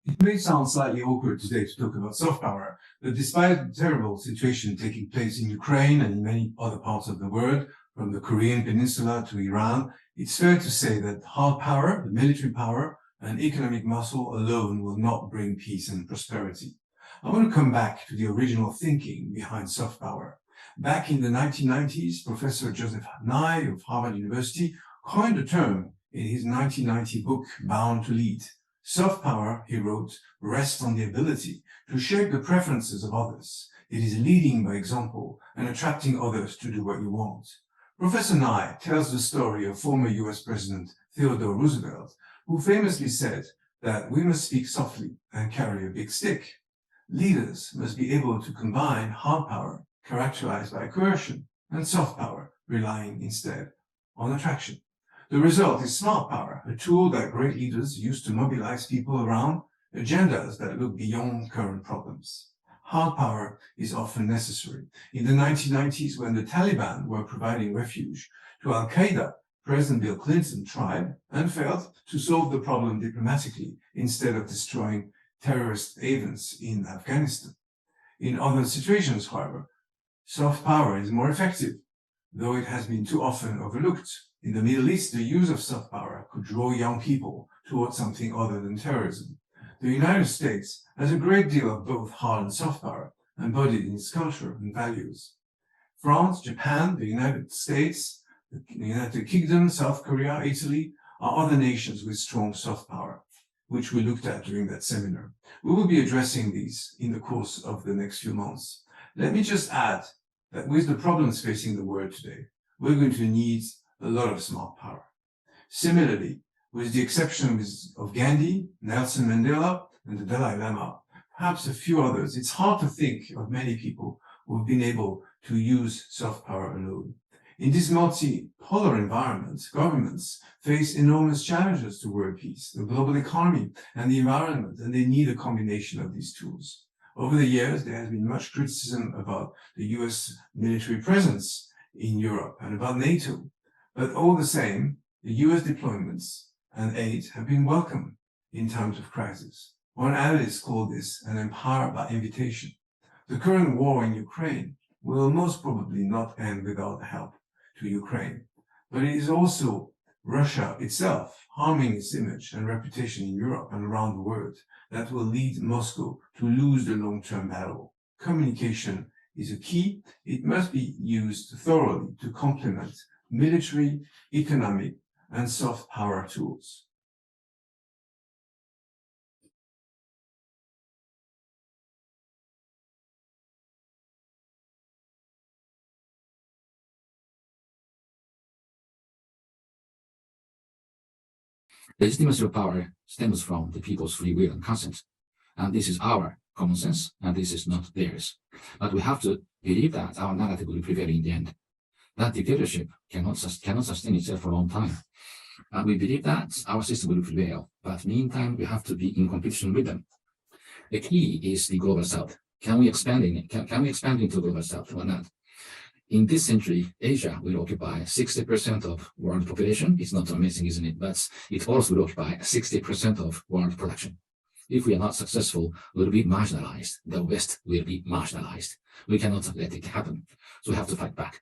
It may sound slightly awkward today to talk about soft power, but despite the terrible situation taking place in Ukraine and in many other parts of the world, from the Korean Peninsula to Iran, it's fair to say that hard power, the military power, and economic muscle alone will not bring peace and prosperity. I want to come back to the original thinking behind soft power. Back in the 1990s, Professor Joseph Nye of Harvard University coined a term in his 1990 book, Bound to Lead. Soft power, he wrote, rests on the ability to shape the preferences of others. It is leading by example and attracting others to do what you want. Professor Nye tells the story of former US President Theodore Roosevelt, who famously said that we must speak softly and carry a big stick. Leaders must be able to combine hard power, characterized by coercion, and soft power, relying instead on attraction. The result is smart power, a tool that great leaders use to mobilize people around agendas that look beyond current problems. Hard power is often necessary. In the 1990s, when the Taliban were providing refuge to Al-Qaeda, President Bill Clinton tried and failed to solve the problem diplomatically instead of destroying terrorist havens in Afghanistan. In other situations, however, soft power is more effective, though it has been too often overlooked. In the Middle East, the use of soft power could draw young people towards something other than terrorism. The United States has a great deal of both hard and soft power, embodied in its culture and values. France, Japan, the United States, the United Kingdom, South Korea, Italy are other nations with strong soft power, which we looked at during that seminar. We will be addressing these in the course of the next few months. Let me just add that with the problems facing the world today, we're going to need a lot of smart power. Similarly, with the exception of Gandhi, Nelson Mandela, and the Dalai Lama, perhaps a few others, it's hard to think of many people who have been able to use soft power alone. In this multipolar environment, governments face enormous challenges to world peace, the global economy, and the environment, and they need a combination of these tools. Over the years, there has been much criticism about the US military presence in Europe and about NATO. But all the same, the US deployments and aid have been welcome in times of crisis. One analyst called this an empire by invitation. The current war in Ukraine will most probably not end without help to Ukraine, but it is also Russia itself harming its image and reputation in Europe and around the world that will lead Moscow to lose the long-term battle. Communication is a key. It must be used thoroughly to complement military, economic, and soft power tools. Legitimacy of power stems from the people's free will and consent. And this is our common sense, and this is not theirs. But we have to believe that our narrative will prevail in the end. That dictatorship cannot sustain itself for a long time. And we believe that our system will prevail, but meantime, we have to be in competition with them. The key is the global south. Can we expand into global south or not? In this century, Asia will occupy 60% of world population. It's not amazing, isn't it? But it also will occupy 60% of world production. If we are not successful, we'll be marginalized. The West will be marginalized. We cannot let it happen. So we have to fight back.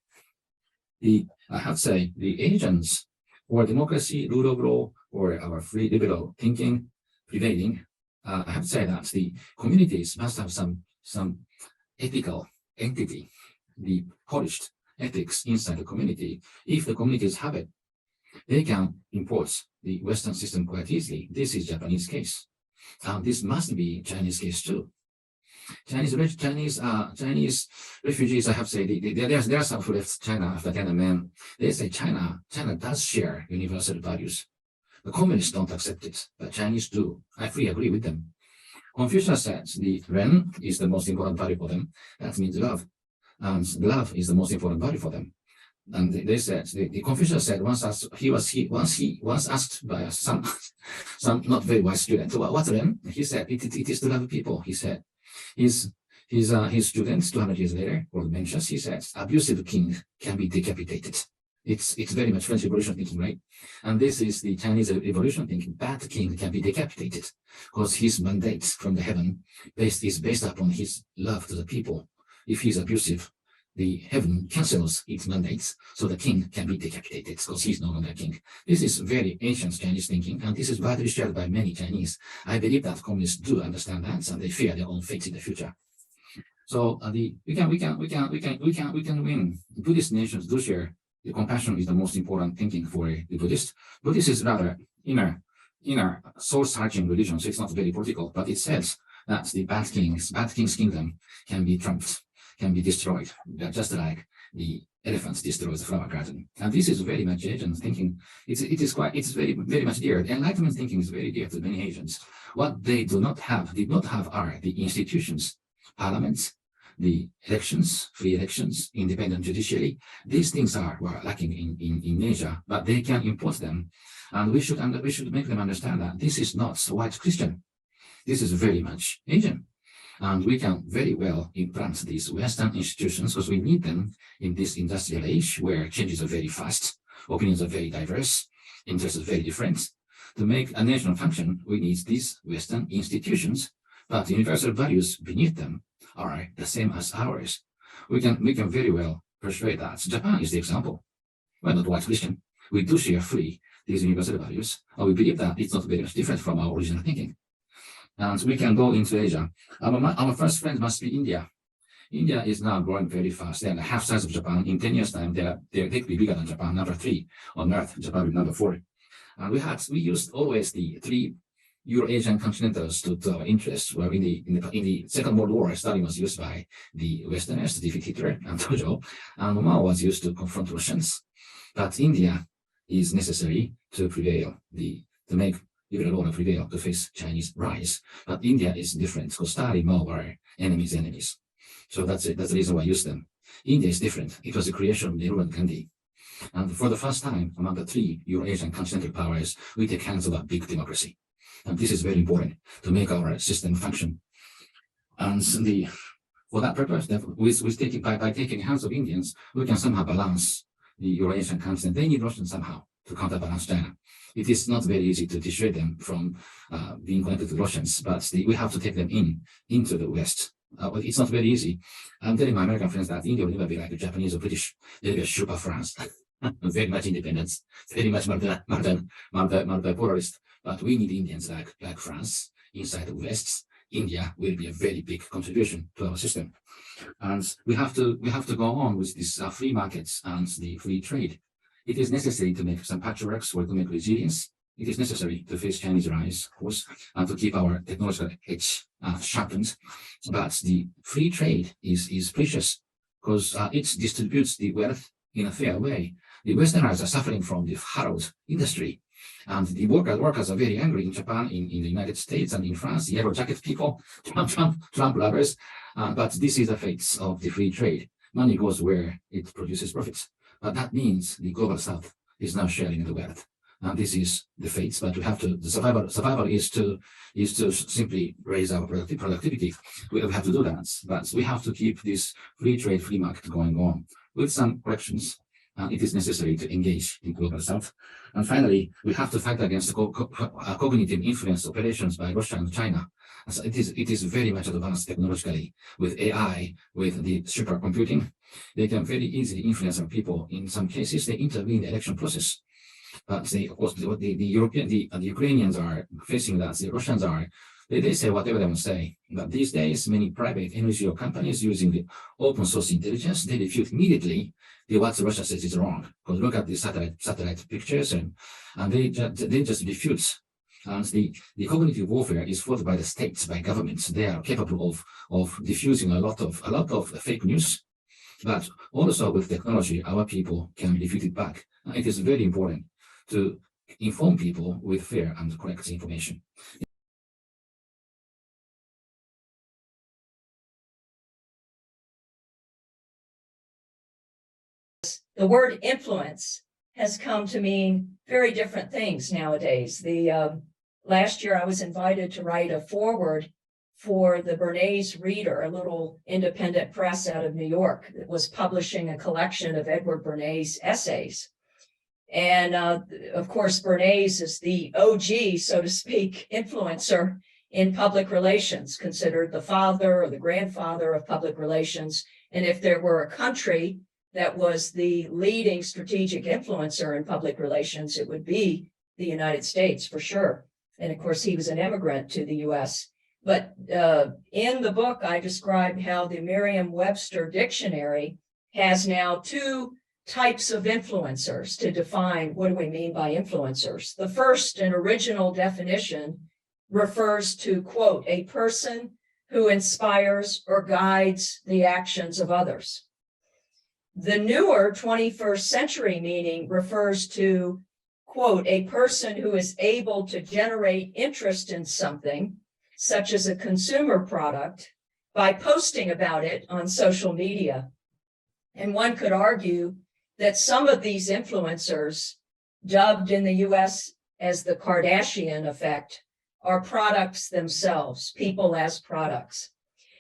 I have to say, the agents for democracy, rule of law, or our free liberal thinking prevailing, I have to say that the communities must have some ethical entity, the polished ethics inside the community. If the communities have it, they can import the Western system quite easily. This is Japanese case. This must be Chinese case too. Chinese refugees, I have to say, there are some who left China after Tiananmen. They say China does share universal values. The communists don't accept it, but Chinese do. I fully agree with them. Confucius said the ren is the most important value for them. That means love. And love is the most important value for them. And they said, the Confucius said once asked by some not very wise student, what's ren? He said, it is to love people. He said, his students 200 years later, called Mencius, he says, abusive king can be decapitated. It's very much French Revolution thinking, right? And this is the Chinese Revolution thinking. That king can be decapitated because his mandate from the heaven is based upon his love to the people. If he's abusive, the heaven cancels its mandates, so the king can be decapitated because he's no longer a king. This is very ancient Chinese thinking, and this is widely shared by many Chinese. I believe that communists do understand that, and they fear their own fate in the future. So we can win. Buddhist nations do share the compassion is the most important thinking for the Buddhist. Buddhist is rather inner soul-searching religion, so it's not very political, but it says that the bad king's kingdom can be trumped, can be destroyed, just like the elephants destroys the flower garden. And this is very much Asian thinking. It's very much dear. Enlightenment thinking is very dear to many Asians. What they did not have are the institutions, parliaments, the elections, free elections, independent judiciary. These things were lacking in Asia, but they can import them. And we should make them understand that this is not white Christian. This is very much Asian. And we can very well implant these Western institutions because we need them in this industrial age where changes are very fast, opinions are very diverse, interests are very different. To make a nation function, we need these Western institutions, but universal values beneath them are the same as ours. We can very well persuade that Japan is the example. We're not white Christian. We do share free these universal values, and we believe that it's not very much different from our original thinking. And we can go into Asia. Our first friend must be India. India is now growing very fast. They're half size of Japan. In 10 years' time, they could be bigger than Japan, number 3 on Earth. Japan is number 4. And we used always the 3 Euro-Asian continentals to our interests. Well, in the Second World War, Stalin was used by the Westerners to defeat Hitler and Tojo, and Mao was used to confront Russians. But India is necessary to prevail, to make liberal order prevail to face Chinese rise. But India is different because Stalin, Mao were enemies. So that's it. That's the reason why I use them. India is different. It was the creation of Nehru and Gandhi. And for the first time among the 3 Euro-Asian continental powers, we take hands of a big democracy. And this is very important to make our system function. And for that purpose, by taking hands of Indians, we can somehow balance the Euro-Asian continent. They need Russians somehow to counterbalance China. It is not very easy to dissuade them from being connected to Russians, but we have to take them into the West. It's not very easy. I'm telling my American friends that India will never be like the Japanese or British. They'll be a super France. Very much independence, very much multipolarist. But we need Indians like France inside the West. India will be a very big contribution to our system, and we have to go on with these free markets and the free trade. It is necessary to make some patchworks or to make resilience. It is necessary to face Chinese rise, of course, and to keep our technological edge sharpened. But the free trade is precious because it distributes the wealth in a fair way. The Westerners are suffering from the harrowed industry. And the workers are very angry in Japan, in the United States, and in France, the yellow jacket people, Trump lovers. But this is the fate of the free trade. Money goes where it produces profits. But that means the global South is now sharing the wealth. And this is the fate. But we have to, the survival is to simply raise our productivity. We have to do that. But we have to keep this free trade, free market going on with some corrections. It is necessary to engage the global South. And finally, we have to fight against the cognitive influence operations by Russia and China. So it is very much advanced technologically with AI, with the supercomputing. They can very easily influence our people. In some cases, they intervene in the election process. But of course, the Ukrainians are facing that. The Russians are. They say whatever they want to say. But these days, many private NGO companies using the open source intelligence, they refute immediately what Russia says is wrong. Because look at the satellite pictures and they just refute. And the cognitive warfare is fought by the states, by governments. They are capable of diffusing a lot of fake news. But also with technology, our people can refute it back. It is very important to inform people with fair and correct information. The word influence has come to mean very different things nowadays. Last year I was invited to write a foreword for the Bernays Reader, a little independent press out of New York that was publishing a collection of Edward Bernays' essays. And of course, Bernays is the OG, so to speak, influencer in public relations, considered the father or the grandfather of public relations. And if there were a country that was the leading strategic influencer in public relations, it would be the United States for sure. And of course, he was an immigrant to the US. But in the book, I described how the Merriam-Webster dictionary has now two types of influencers to define what do we mean by influencers. The first and original definition refers to, quote, a person who inspires or guides the actions of others. The newer 21st century meaning refers to, quote, a person who is able to generate interest in something, such as a consumer product, by posting about it on social media. And one could argue that some of these influencers, dubbed in the US as the Kardashian effect, are products themselves, people as products.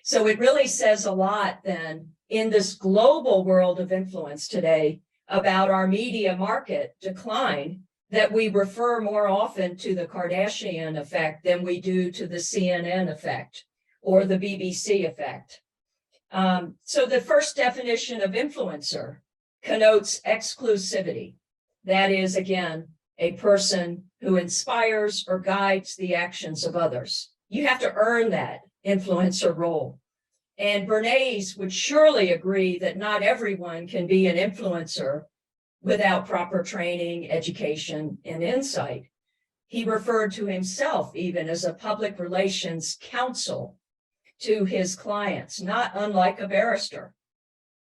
So it really says a lot then in this global world of influence today about our media market decline, that we refer more often to the Kardashian effect than we do to the CNN effect or the BBC effect. So the first definition of influencer connotes exclusivity. That is, again, a person who inspires or guides the actions of others. You have to earn that influencer role. And Bernays would surely agree that not everyone can be an influencer without proper training, education, and insight. He referred to himself even as a public relations counsel to his clients, not unlike a barrister.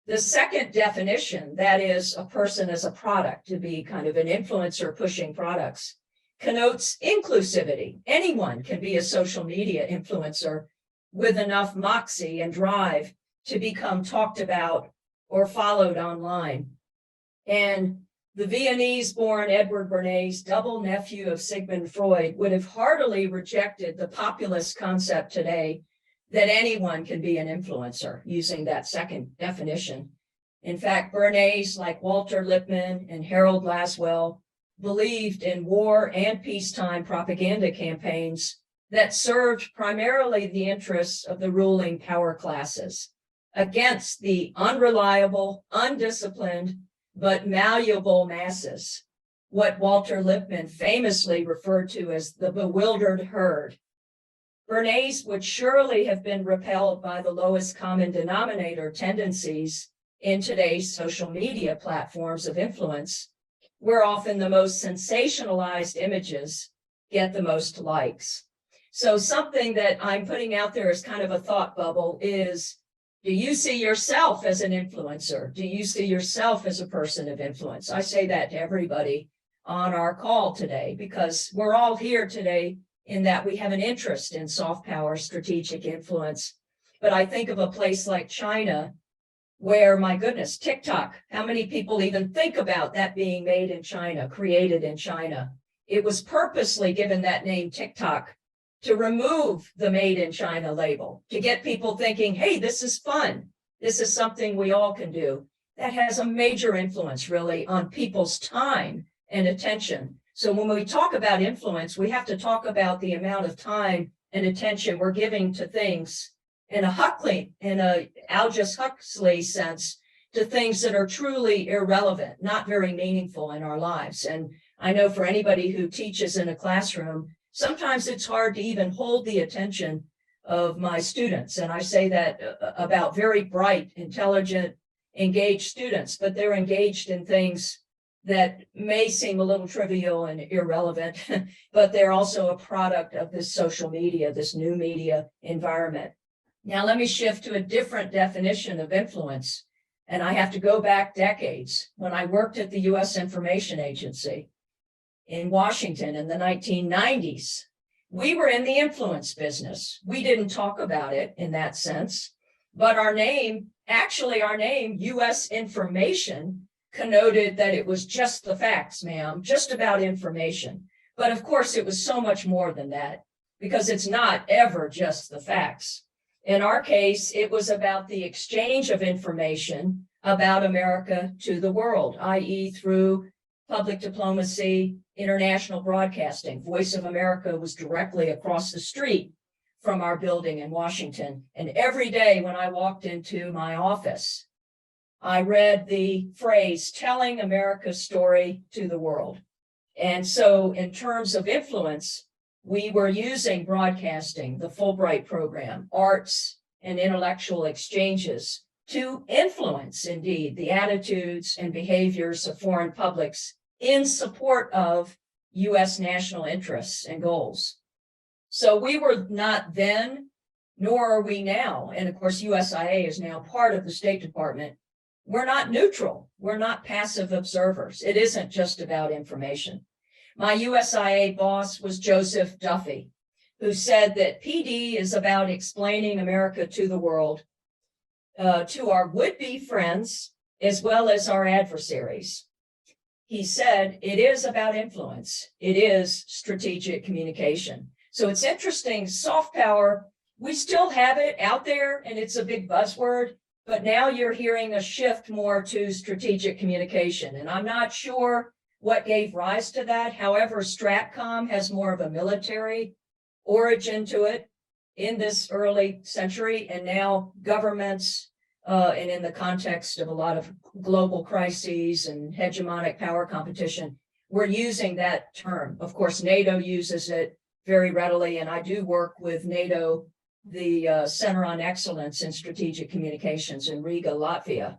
The second definition, that is a person as a product, to be kind of an influencer pushing products, connotes inclusivity. Anyone can be a social media influencer with enough moxie and drive to become talked about or followed online. And the Viennese-born Edward Bernays, double nephew of Sigmund Freud, would have heartily rejected the populist concept today that anyone can be an influencer, using that second definition. In fact, Bernays, like Walter Lippmann and Harold Laswell, believed in war and peacetime propaganda campaigns that served primarily the interests of the ruling power classes against the unreliable, undisciplined, but malleable masses, what Walter Lippmann famously referred to as the bewildered herd. Bernays would surely have been repelled by the lowest common denominator tendencies in today's social media platforms of influence, where often the most sensationalized images get the most likes. So something that I'm putting out there as kind of a thought bubble is, do you see yourself as an influencer? Do you see yourself as a person of influence? I say that to everybody on our call today, because we're all here today in that we have an interest in soft power, strategic influence. But I think of a place like China, where, my goodness, TikTok, how many people even think about that being made in China, created in China? It was purposely given that name TikTok to remove the made in China label, to get people thinking, hey, this is fun. This is something we all can do. That has a major influence really on people's time and attention. So when we talk about influence, we have to talk about the amount of time and attention we're giving to things in a Aldous Huxley sense, to things that are truly irrelevant, not very meaningful in our lives. And I know for anybody who teaches in a classroom, sometimes it's hard to even hold the attention of my students. And I say that about very bright, intelligent, engaged students, but they're engaged in things that may seem a little trivial and irrelevant, but they're also a product of this social media, this new media environment. Now, let me shift to a different definition of influence. And I have to go back decades. When I worked at the US Information Agency in Washington in the 1990s, we were in the influence business. We didn't talk about it in that sense, but our name, US Information, connoted that it was just the facts, ma'am, just about information. But of course, it was so much more than that, because it's not ever just the facts. In our case, it was about the exchange of information about America to the world, i.e. through public diplomacy, international broadcasting. Voice of America was directly across the street from our building in Washington. And every day when I walked into my office, I read the phrase, telling America's story to the world. And so in terms of influence, we were using broadcasting, the Fulbright program, arts and intellectual exchanges to influence, indeed, the attitudes and behaviors of foreign publics in support of U.S. national interests and goals. So we were not then, nor are we now. And of course, USIA is now part of the State Department. We're not neutral. We're not passive observers. It isn't just about information. My USIA boss was Joseph Duffy, who said that PD is about explaining America to the world, to our would-be friends, as well as our adversaries. He said, it is about influence. It is strategic communication. So it's interesting, soft power, we still have it out there and it's a big buzzword, but now you're hearing a shift more to strategic communication. And I'm not sure what gave rise to that. However, Stratcom has more of a military origin to it in this early century, and now governments, and in the context of a lot of global crises and hegemonic power competition, we're using that term. Of course, NATO uses it very readily, and I do work with NATO, the Center on Excellence in Strategic Communications in Riga, Latvia.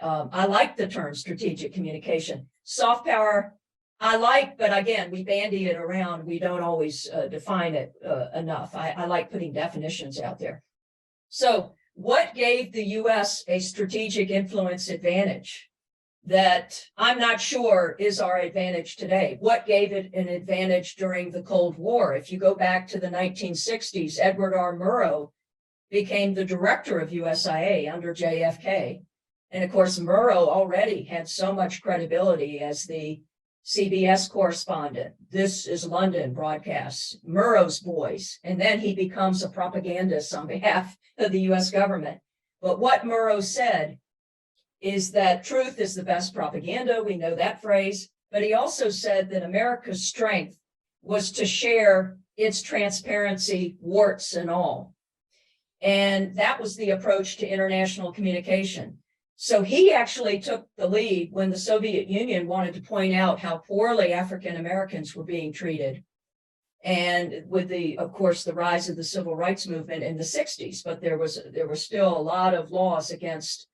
I like the term strategic communication. Soft power, I like, but again, we bandy it around. We don't always define it enough. I like putting definitions out there. So what gave the U.S. a strategic influence advantage that I'm not sure is our advantage today? What gave it an advantage during the Cold War? If you go back to the 1960s, Edward R. Murrow became the director of USIA under JFK. And of course, Murrow already had so much credibility as the CBS correspondent. This is London broadcasts, Murrow's voice. And then he becomes a propagandist on behalf of the US government. But what Murrow said is that truth is the best propaganda. We know that phrase. But he also said that America's strength was to share its transparency, warts and all. And that was the approach to international communication. So he actually took the lead when the Soviet Union wanted to point out how poorly African Americans were being treated. And with of course, the rise of the civil rights movement in the 60s, but there were still a lot of laws against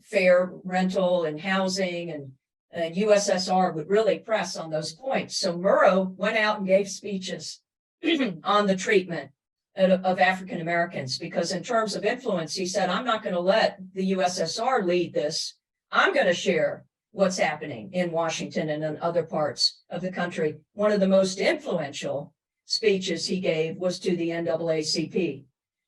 fair rental and housing, and USSR would really press on those points. So Murrow went out and gave speeches on the treatment of African Americans, because in terms of influence, he said, I'm not going to let the USSR lead this. I'm going to share what's happening in Washington and in other parts of the country. One of the most influential speeches he gave was to the NAACP.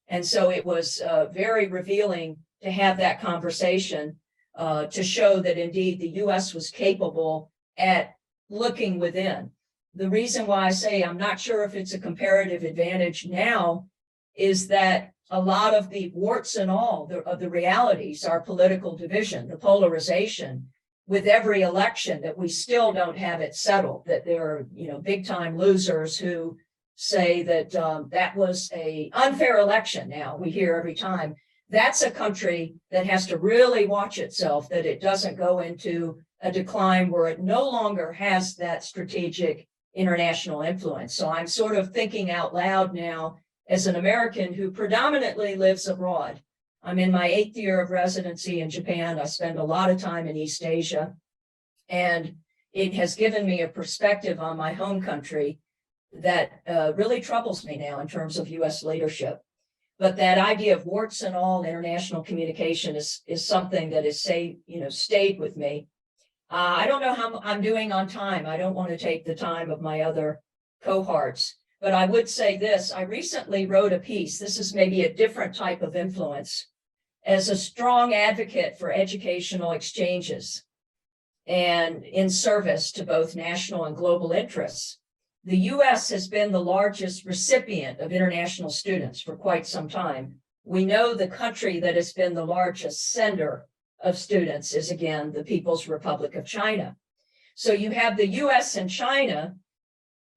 And so it was very revealing to have that conversation to show that indeed the US was capable at looking within. The reason why I say I'm not sure if it's a comparative advantage now is that a lot of the warts and all of the realities, our political division, the polarization with every election, that we still don't have it settled, that there are, big time losers who say that that was an unfair election. Now we hear every time. That's a country that has to really watch itself, that it doesn't go into a decline where it no longer has that strategic international influence. So I'm sort of thinking out loud now as an American who predominantly lives abroad. I'm in my 8th year of residency in Japan. I spend a lot of time in East Asia, and it has given me a perspective on my home country that really troubles me now in terms of US leadership. But that idea of warts and all international communication is something that has stayed with me. I don't know how I'm doing on time. I don't want to take the time of my other cohorts, but I would say this. I recently wrote a piece. This is maybe a different type of influence. As a strong advocate for educational exchanges and in service to both national and global interests, the U.S. has been the largest recipient of international students for quite some time. We know the country that has been the largest sender of students is, again, the People's Republic of China. So you have the US and China,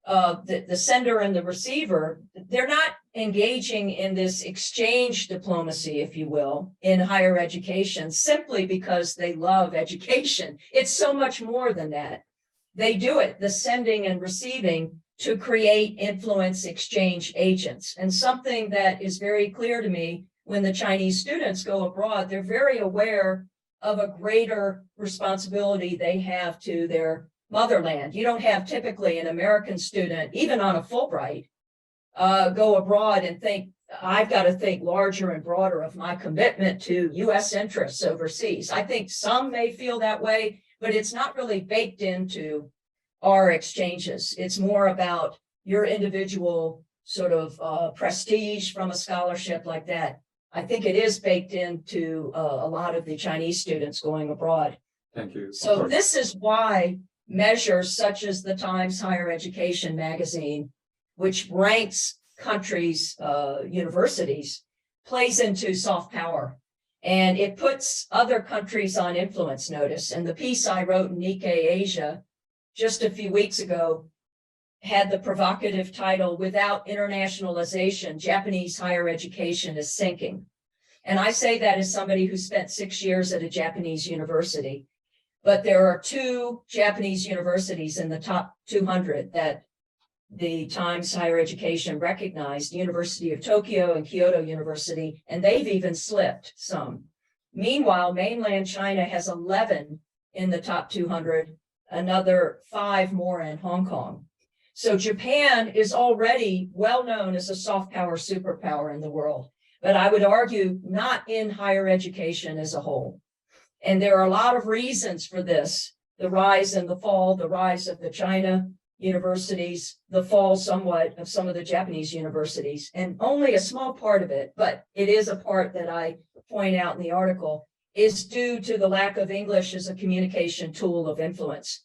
the sender and the receiver, they're not engaging in this exchange diplomacy, if you will, in higher education simply because they love education. It's so much more than that. They do it, the sending and receiving, to create influence exchange agents. And something that is very clear to me when the Chinese students go abroad, they're very aware of a greater responsibility they have to their motherland. You don't have typically an American student, even on a Fulbright, go abroad and think, I've got to think larger and broader of my commitment to US interests overseas. I think some may feel that way, but it's not really baked into our exchanges. It's more about your individual sort of prestige from a scholarship like that. I think it is baked into a lot of the Chinese students going abroad. Thank you. So this is why measures such as the Times Higher Education magazine, which ranks countries, universities, plays into soft power. And it puts other countries on influence notice. And the piece I wrote in Nikkei Asia just a few weeks ago had the provocative title, "Without Internationalization, Japanese Higher Education is Sinking." And I say that as somebody who spent 6 years at a Japanese university. But there are 2 Japanese universities in the top 200 that the Times Higher Education recognized, University of Tokyo and Kyoto University, and they've even slipped some. Meanwhile, mainland China has 11 in the top 200, another 5 more in Hong Kong. So Japan is already well known as a soft power superpower in the world, but I would argue not in higher education as a whole. And there are a lot of reasons for this: the rise and the fall, the rise of the China universities, the fall somewhat of some of the Japanese universities, and only a small part of it, but it is a part that I point out in the article, is due to the lack of English as a communication tool of influence.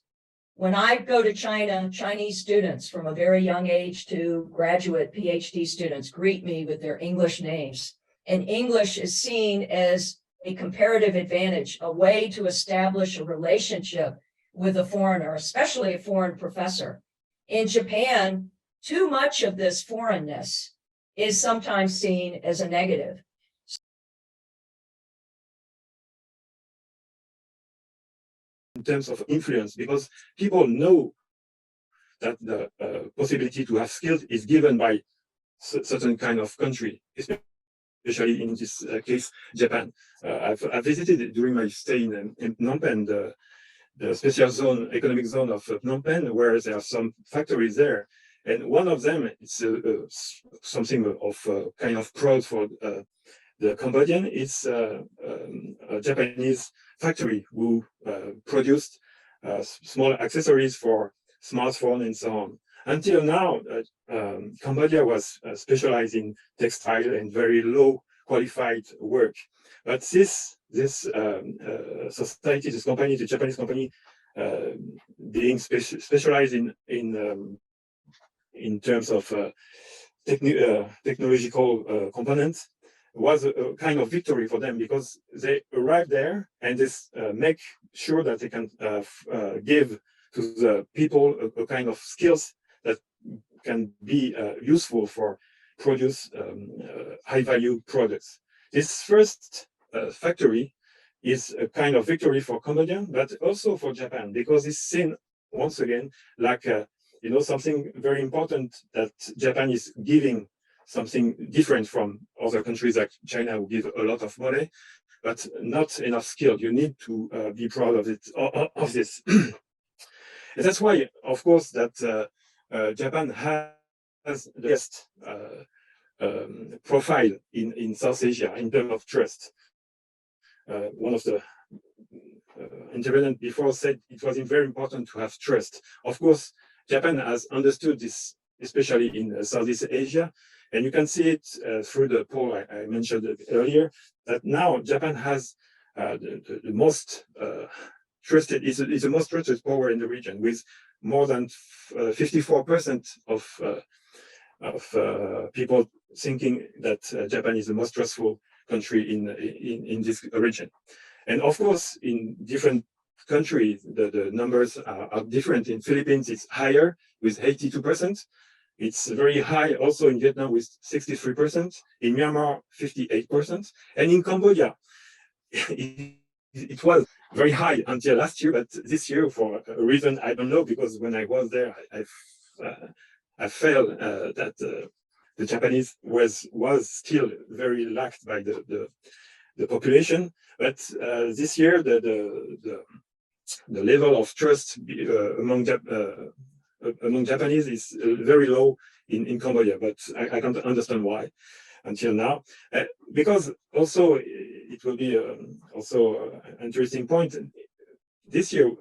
When I go to China, Chinese students from a very young age to graduate PhD students greet me with their English names. And English is seen as a comparative advantage, a way to establish a relationship with a foreigner, especially a foreign professor. In Japan, too much of this foreignness is sometimes seen as a negative. In terms of influence, because people know that the possibility to have skills is given by certain kind of country, especially in this case, Japan. I visited during my stay in Phnom Penh, the special zone, economic zone of Phnom Penh, where there are some factories there. And one of them, it's something of kind of proud for the Cambodian. It's a Japanese factory who produced small accessories for smartphone and so on. Until now, Cambodia was specialized in textile and very low qualified work. But this society, this company, the Japanese company, being specialized in terms of technological components, was a kind of victory for them, because they arrived there and this make sure that they can give to the people a kind of skills that can be useful for produce high value products. This first factory is a kind of victory for Cambodia, but also for Japan, because it's seen once again like something very important, that Japan is giving something different from other countries like China, who give a lot of money, but not enough skill. You need to be proud of it, of this. And that's why, of course, that Japan has the best profile in South Asia in terms of trust. One of the intervenants before said it was very important to have trust. Of course, Japan has understood this, especially in Southeast Asia. And you can see it through the poll I mentioned earlier, that now Japan has the most trusted, is the most trusted power in the region, with more than 54% of people thinking that Japan is the most trustful country in this region. And of course, in different country, the numbers are different. In Philippines, it's higher with 82%. It's very high also in Vietnam with 63%, in Myanmar 58%, and in Cambodia it was very high until last year, but this year for a reason I don't know, because when I was there I felt that the Japanese was still very lacked by the population, but this year the level of trust among Japanese is very low in Cambodia, but I can't understand why until now. Because also it will be also an interesting point. This year,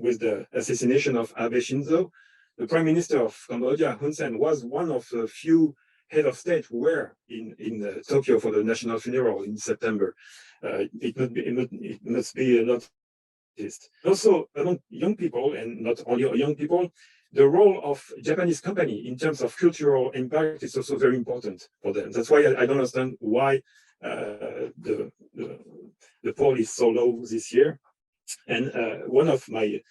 with the assassination of Abe Shinzo, the Prime Minister of Cambodia, Hun Sen, was one of the few head of state who were in Tokyo for the national funeral in September. It must be a lot. Also, among young people, and not only young people, the role of Japanese company in terms of cultural impact is also very important for them. That's why I don't understand why the poll is so low this year. And one of my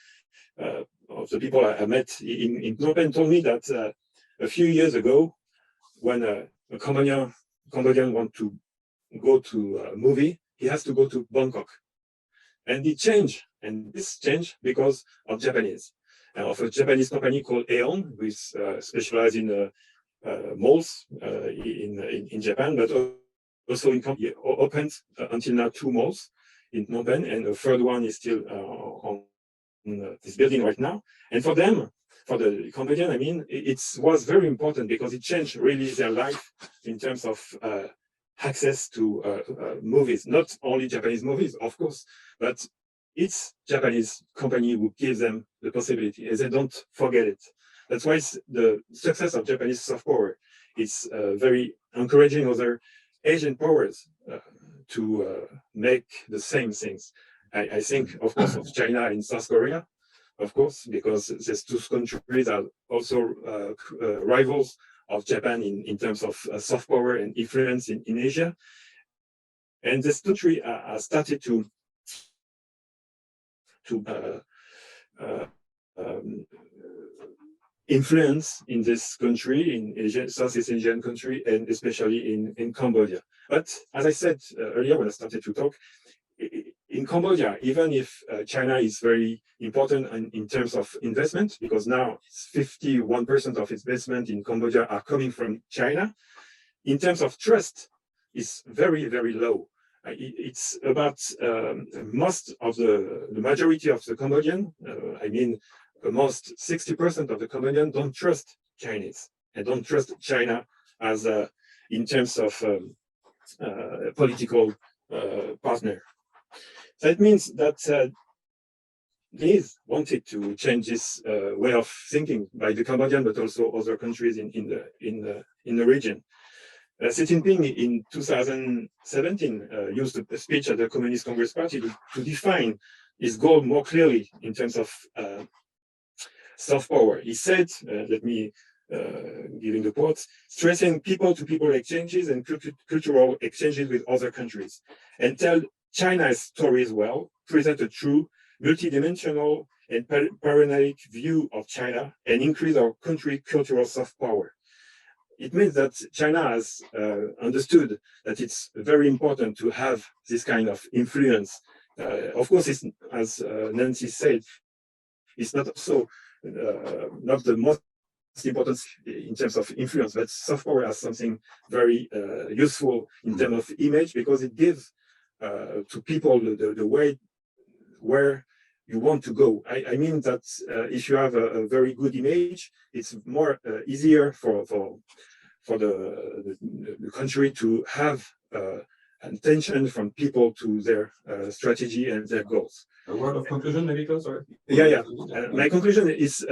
of the people I met in Phnom Penh told me that a few years ago, when a Cambodian want to go to a movie, he has to go to Bangkok. And it changed, and this changed because of Japanese, of a Japanese company called Aeon, which specializes in malls in Japan, but also in Cambodia. Opened until now 2 malls in Phnom Penh, and the third one is still on this building right now. And for them, for the Cambodian, I mean, it was very important because it changed really their life in terms of access to movies, not only Japanese movies, of course, but it's Japanese company who gives them the possibility, and they don't forget it. That's why the success of Japanese soft power is very encouraging other Asian powers to make the same things. I think, of course, of China and South Korea, of course, because these 2 countries are also rivals of Japan in terms of soft power and influence in Asia. And this country started to influence in this country, in Asia, Southeast Asian country, and especially in Cambodia. But as I said earlier when I started to talk, in Cambodia, even if China is very important in terms of investment, because now it's 51% of its investment in Cambodia are coming from China, in terms of trust, it's very, very low. It's about most of the majority of the Cambodian, I mean, almost 60% of the Cambodian don't trust Chinese and don't trust China as in terms of political partner. That means that they wanted to change this way of thinking by the Cambodian, but also other countries in the region. Xi Jinping in 2017 used a speech at the Communist Congress Party to define his goal more clearly in terms of soft power. He said, let me giving the quotes, stressing people-to-people exchanges and cultural exchanges with other countries, and tell China's story as well, present a true, multidimensional and paranoid view of China, and increase our country cultural soft power. It means that China has understood that it's very important to have this kind of influence. Of course, it's, as Nancy said, it's not also not the most important in terms of influence, but soft power has something very useful in terms of image, because it gives to people the way where you want to go. I mean that if you have a very good image, it's more easier for the country to have attention from people to their strategy and their goals. A word of conclusion, maybe, sorry? Yeah. My conclusion is,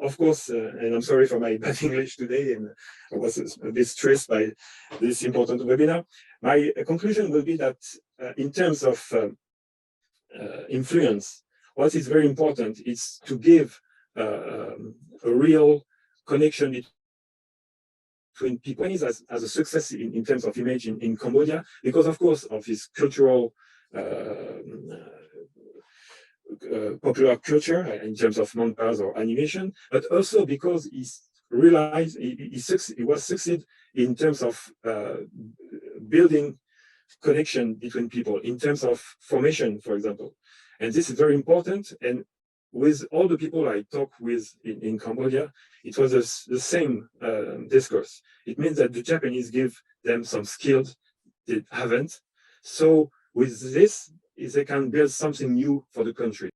of course, and I'm sorry for my bad English today, and I was a bit stressed by this important webinar. My conclusion will be that in terms of influence, what is very important is to give a real connection between people as a success in terms of image in Cambodia, because of course of his cultural popular culture in terms of mangas or animation, but also because he realized he was succeed in terms of building connection between people, in terms of formation, for example. And this is very important. And with all the people I talked with in Cambodia, it was the same discourse. It means that the Japanese give them some skills they haven't. So with this, they can build something new for the country.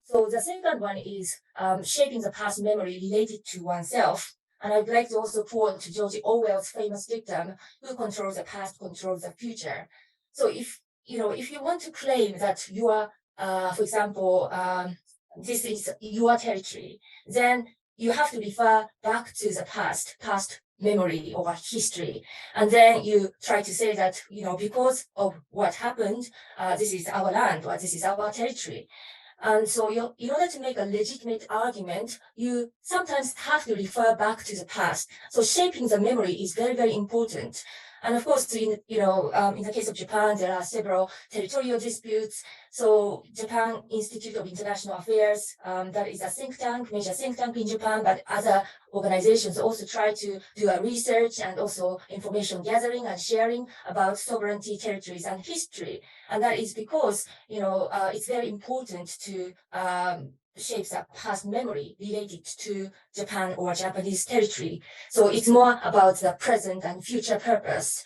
So the second one is shaping the past memory related to oneself. And I'd like to also quote George Orwell's famous dictum, "Who controls the past controls the future." So if you want to claim that you are, for example, this is your territory, then you have to refer back to the past memory or history. And then you try to say that, because of what happened, this is our land or this is our territory. And so in order to make a legitimate argument, you sometimes have to refer back to the past. So shaping the memory is very, very important. And of course, in the case of Japan, there are several territorial disputes. So Japan Institute of International Affairs, that is a major think tank in Japan, but other organizations also try to do a research and also information gathering and sharing about sovereignty, territories, and history. And that is because, it's very important to shapes the past memory related to Japan or Japanese territory. So it's more about the present and future purpose.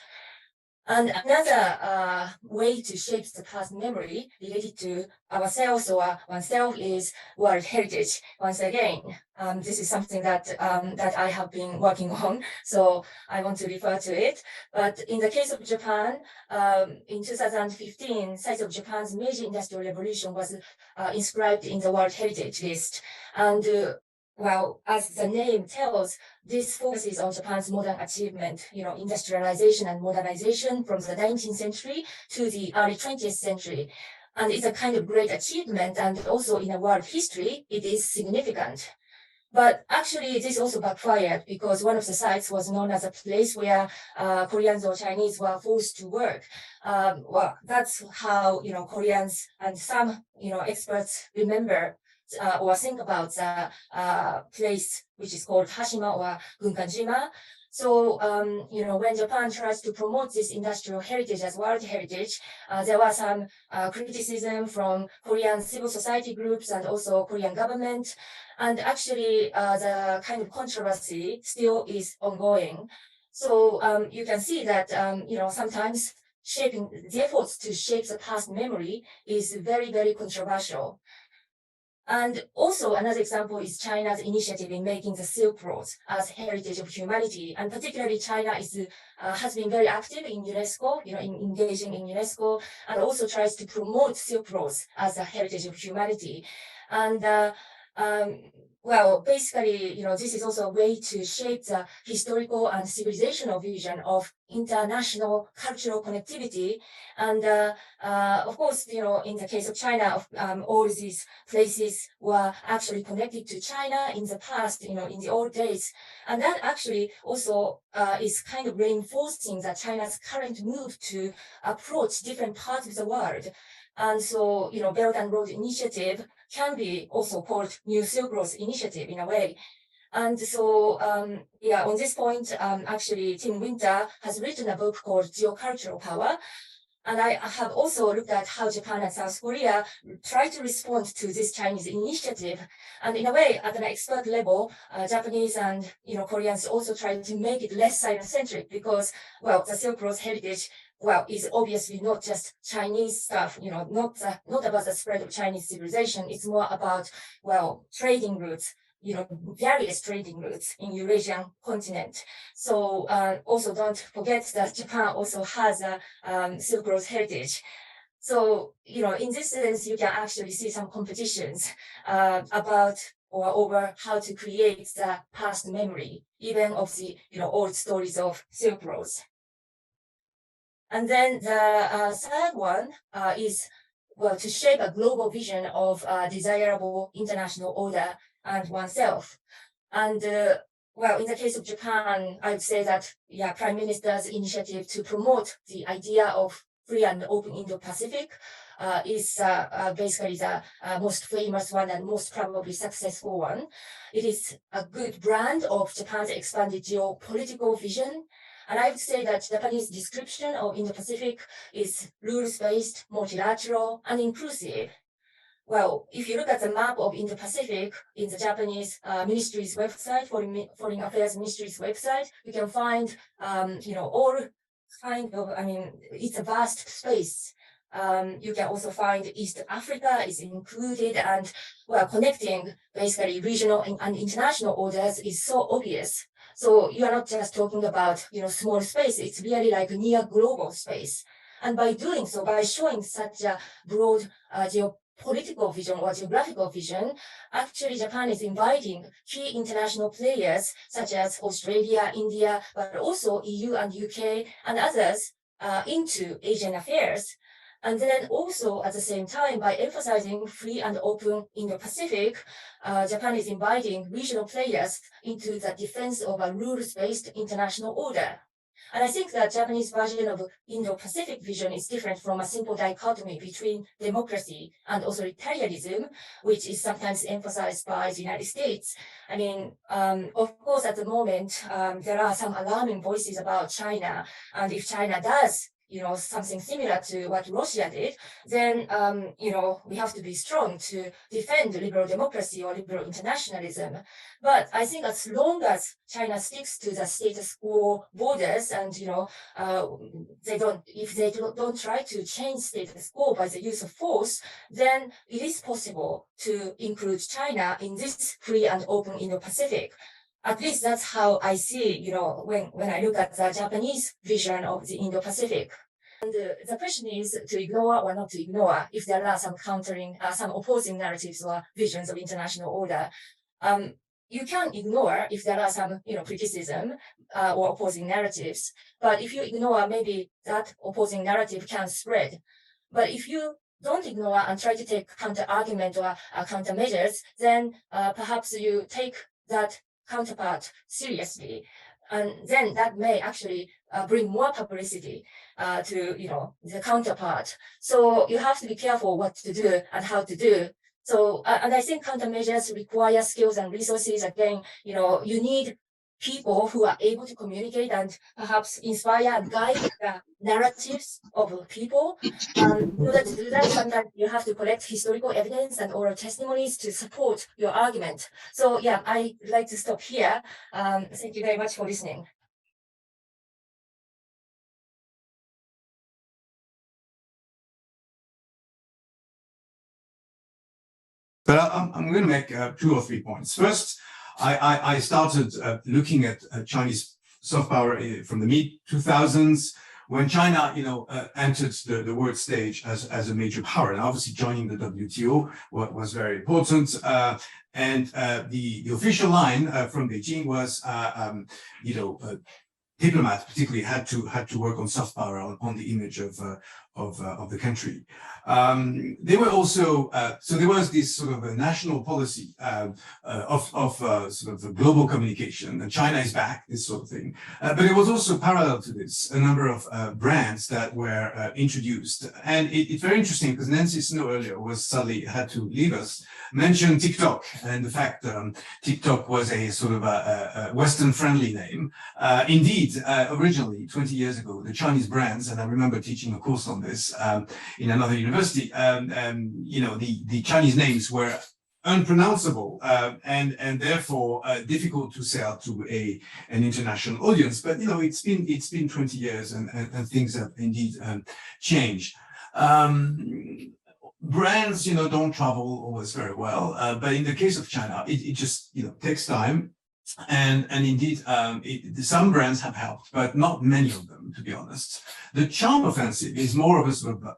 And another way to shape the past memory related to ourselves or oneself is world heritage. Once again, this is something that I have been working on, so I want to refer to it. But in the case of Japan, in 2015, site of Japan's major industrial revolution was inscribed in the World Heritage List. And well, as the name tells, this focuses on Japan's modern achievement, industrialization and modernization from the 19th century to the early 20th century. And it's a kind of great achievement. And also in a world history, it is significant. But actually, this also backfired because one of the sites was known as a place where Koreans or Chinese were forced to work. Well, that's how, Koreans and some, experts remember or think about the place which is called Hashima or Gunkanjima. So, when Japan tries to promote this industrial heritage as world heritage, there was some criticism from Korean civil society groups and also Korean government. And actually, the kind of controversy still is ongoing. So you can see that, sometimes shaping the efforts to shape the past memory is very, very controversial. And also another example is China's initiative in making the Silk Road as heritage of humanity. And particularly China has been very active in UNESCO, in engaging in UNESCO, and also tries to promote Silk Roads as a heritage of humanity. And well, basically, this is also a way to shape the historical and civilizational vision of international cultural connectivity. And of course, in the case of China, all these places were actually connected to China in the past, in the old days. And that actually also is kind of reinforcing that China's current move to approach different parts of the world. And so, Belt and Road Initiative can be also called New Silk Road Initiative in a way. And so, on this point, actually, Tim Winter has written a book called Geocultural Power. And I have also looked at how Japan and South Korea try to respond to this Chinese initiative. And in a way, at an expert level, Japanese and Koreans also try to make it less Sino-centric because, well, the Silk Road heritage, is obviously not just Chinese stuff, not about the spread of Chinese civilization. It's more about, trading routes, various trading routes in Eurasian continent. So also don't forget that Japan also has a Silk Road heritage. So, in this sense, you can actually see some competitions about or over how to create the past memory, even of the, old stories of Silk Roads. And then the third one is, to shape a global vision of desirable international order and oneself. And well, in the case of Japan, I would say that, yeah, Prime Minister's initiative to promote the idea of free and open Indo-Pacific is basically the most famous one and most probably successful one. It is a good brand of Japan's expanded geopolitical vision. And I would say that Japanese description of Indo-Pacific is rules-based, multilateral, and inclusive. Well, if you look at the map of Indo-Pacific in the Japanese ministry's website, Foreign Affairs Ministry's website, you can find, all kind of, it's a vast space. You can also find East Africa is included, and well, connecting basically regional and international orders is so obvious. So you are not just talking about, small space, it's really like a near global space. And by doing so, by showing such a broad geopolitical vision or geographical vision, actually Japan is inviting key international players such as Australia, India, but also EU and UK and others into Asian affairs. And then also at the same time, by emphasizing free and open Indo-Pacific, Japan is inviting regional players into the defense of a rules-based international order. And I think that Japanese version of Indo-Pacific vision is different from a simple dichotomy between democracy and authoritarianism, which is sometimes emphasized by the United States. Of course, at the moment, there are some alarming voices about China. And if China does something similar to what Russia did, then, we have to be strong to defend liberal democracy or liberal internationalism. But I think as long as China sticks to the status quo borders and, if they don't try to change status quo by the use of force, then it is possible to include China in this free and open Indo-Pacific. At least that's how I see, when I look at the Japanese vision of the Indo-Pacific. And the question is to ignore or not to ignore if there are some opposing narratives or visions of international order. You can ignore if there are some, criticism or opposing narratives. But if you ignore, maybe that opposing narrative can spread. But if you don't ignore and try to take counter-argument or countermeasures, then perhaps you take that counterpart seriously. And then that may actually bring more publicity to, the counterpart. So you have to be careful what to do and how to do. So, and I think countermeasures require skills and resources. Again, you need people who are able to communicate and perhaps inspire and guide the narratives of people. In order to do that, sometimes you have to collect historical evidence and oral testimonies to support your argument. So yeah, I'd like to stop here. Thank you very much for listening. But I'm going to make 2 or 3 points. First, I started looking at Chinese soft power from the mid-2000s when China, entered the world stage as a major power, and obviously joining the WTO was very important. And the official line from Beijing was, diplomats particularly had to work on soft power, on the image of the country. They were also so there was this sort of a national policy of sort of a global communication, and China is back, this sort of thing. But it was also parallel to this a number of brands that were introduced, and it's very interesting because Nancy Snow earlier sadly had to leave us, mentioned TikTok and the fact TikTok was a sort of a Western-friendly name. Indeed, originally 20 years ago, the Chinese brands, and I remember teaching a course on this in another university, the Chinese names were unpronounceable and therefore difficult to sell to an international audience. But it's been 20 years and things have indeed changed. Brands, don't travel always very well, but in the case of China, it just takes time. And indeed, some brands have helped, but not many of them, to be honest. The charm offensive is more of a sort of,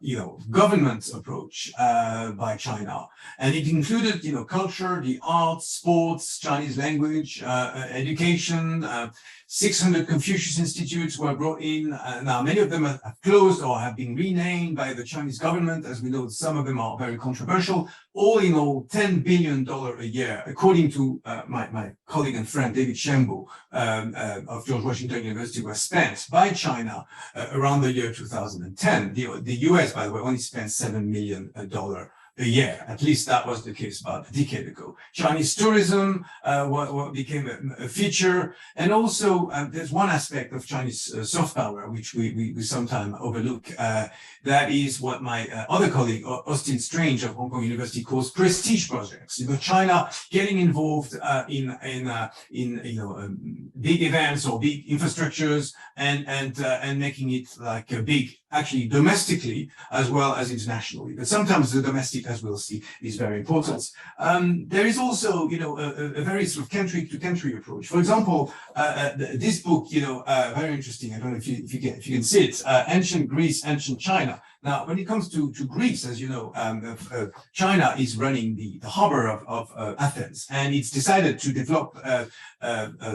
government approach by China. And it included, culture, the arts, sports, Chinese language, education, 600 Confucius institutes were brought in. Now, many of them have closed or have been renamed by the Chinese government. As we know, some of them are very controversial. All in all, $10 billion a year, according to my colleague and friend David Shambo of George Washington University, was spent by China around the year 2010. The US, by the way, only spent $7 million a year. At least that was the case about a decade ago. Chinese tourism what became a feature. And also, there's one aspect of Chinese soft power, which we sometimes overlook. That is what my other colleague, Austin Strange of Hong Kong University, calls prestige projects. You know, China getting involved in big events or big infrastructures and making it like a big, actually domestically as well as internationally. But sometimes the domestic, as we'll see, is very important. There is also, a very sort of country to country approach. For example, this book, very interesting. I don't know if you can see it. Ancient Greece, Ancient China. Now, when it comes to Greece, as you know, China is running the harbor of Athens, and it's decided to develop a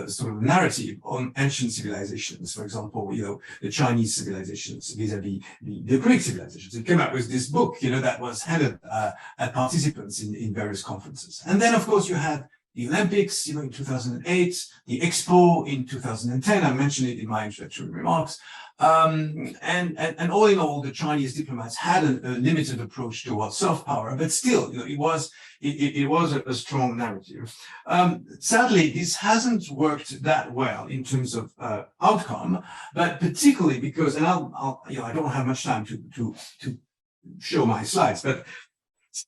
sort of narrative on ancient civilizations. For example, the Chinese civilizations vis-a-vis the Greek civilizations. It came out with this book, that was handed at participants in various conferences. And then, of course, you had the Olympics, in 2008, the Expo in 2010. I mentioned it in my introductory remarks. And all in all, the Chinese diplomats had a limited approach towards soft power, but still, it was a strong narrative. Sadly, this hasn't worked that well in terms of outcome, but particularly because, and I don't have much time to show my slides, but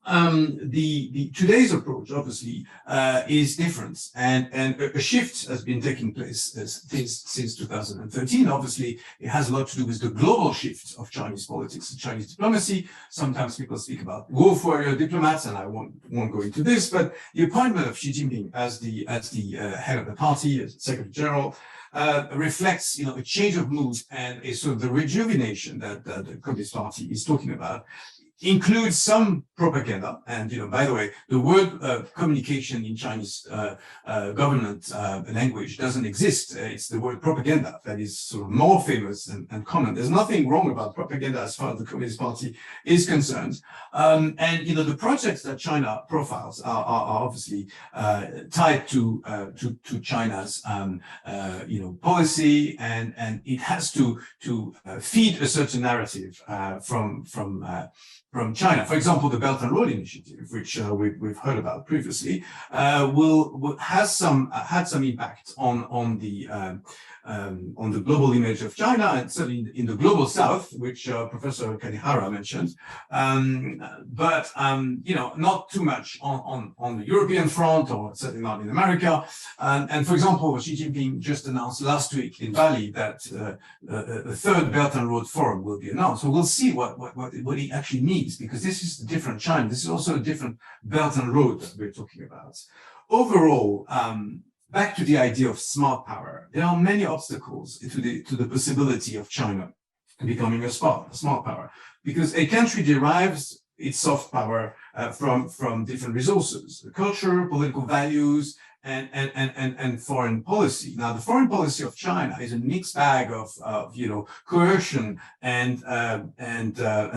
the today's approach obviously is different, and a shift has been taking place since 2013. Obviously, it has a lot to do with the global shift of Chinese politics and Chinese diplomacy. Sometimes people speak about wolf warrior diplomats, and I won't go into this. But the appointment of Xi Jinping as the head of the party, as Secretary General, reflects a change of mood and a sort of the rejuvenation that the Communist Party is talking about. Includes some propaganda, and by the way, the word communication in Chinese government language doesn't exist. It's the word propaganda that is sort of more famous and common. There's nothing wrong about propaganda as far as the Communist Party is concerned. And the projects that China profiles are obviously tied to China's policy, and it has to feed a certain narrative from China. For example, the Belt and Road Initiative, which we've heard about previously, had some impact on the global image of China, and certainly in the global South, which Professor Kanehara mentioned, but not too much on the European front, or certainly not in America. And for example, Xi Jinping just announced last week in Bali that a third Belt and Road Forum will be announced. So we'll see what it actually means, because this is a different China. This is also a different Belt and Road that we're talking about. Overall, back to the idea of smart power, there are many obstacles to the possibility of China becoming a smart power, because a country derives its soft power from different resources: culture, political values, and foreign policy. Now, the foreign policy of China is a mixed bag of coercion and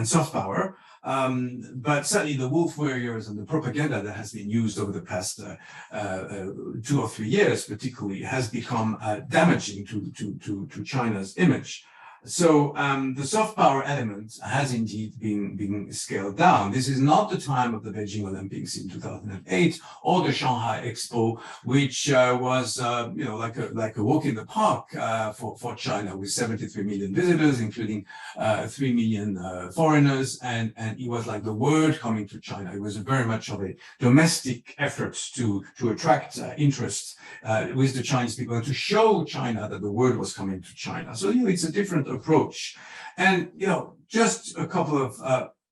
soft power. But certainly the wolf warriors and the propaganda that has been used over the past 2 or 3 years, particularly, has become damaging to China's image. So the soft power element has indeed been scaled down. This is not the time of the Beijing Olympics in 2008 or the Shanghai Expo, which was like a walk in the park for China, with 73 million visitors, including 3 million foreigners, and it was like the world coming to China. It was very much of a domestic effort to attract interest with the Chinese people, and to show China that the world was coming to China. So it's a different approach. And just a couple of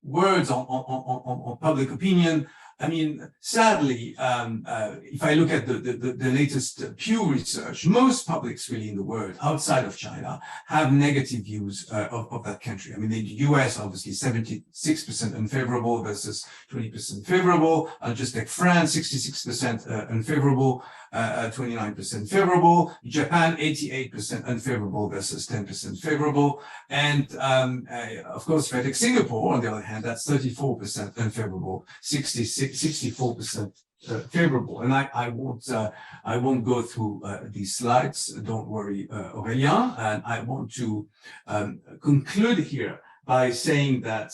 words on public opinion. I mean, sadly, if I look at the latest Pew research, most publics really in the world outside of China have negative views of that country. I mean, in the US, obviously 76% unfavorable versus 20% favorable. I'll just take France, 66% unfavorable, 29% favorable. Japan, 88% unfavorable versus 10% favorable. And of course, if I take Singapore, on the other hand, that's 34% unfavorable, 64% favorable. And I won't go through these slides. Don't worry, Aurélien. And I want to conclude here by saying that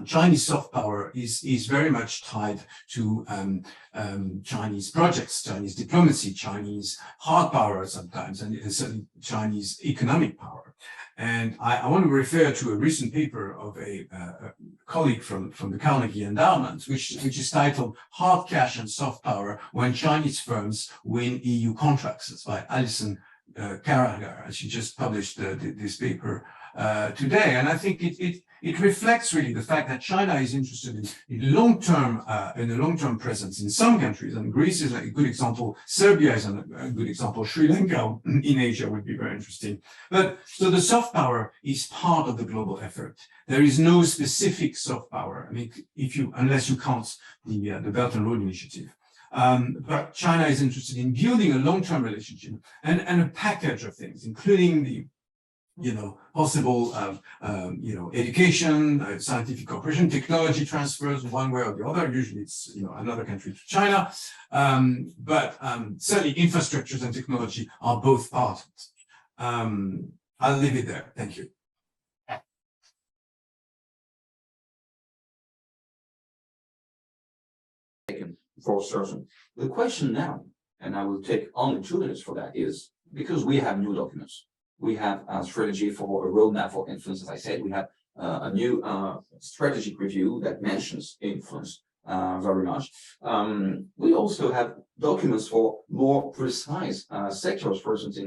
Chinese soft power is very much tied to Chinese projects, Chinese diplomacy, Chinese hard power sometimes, and certainly Chinese economic power. And I want to refer to a recent paper of a colleague from the Carnegie Endowment, which is titled "Hard Cash and Soft Power When Chinese Firms Win EU Contracts." It's by Alison Carragher, and she just published this paper today. And I think it reflects really the fact that China is interested in a long-term presence in some countries, and Greece is a good example. Serbia is a good example. Sri Lanka in Asia would be very interesting. But so the soft power is part of the global effort. There is no specific soft power. I mean, unless you count the Belt and Road Initiative. But China is interested in building a long-term relationship and a package of things, including the possible, education, scientific cooperation, technology transfers, one way or the other. Usually it's, another country to China. But certainly infrastructures and technology are both part of it. I'll leave it there. Thank you. For certain. The question now, and I will take only 2 minutes for that, is because we have new documents. We have a strategy for a roadmap for influence. As I said, we have a new strategic review that mentions influence very much. We also have documents for more precise sectors. For instance,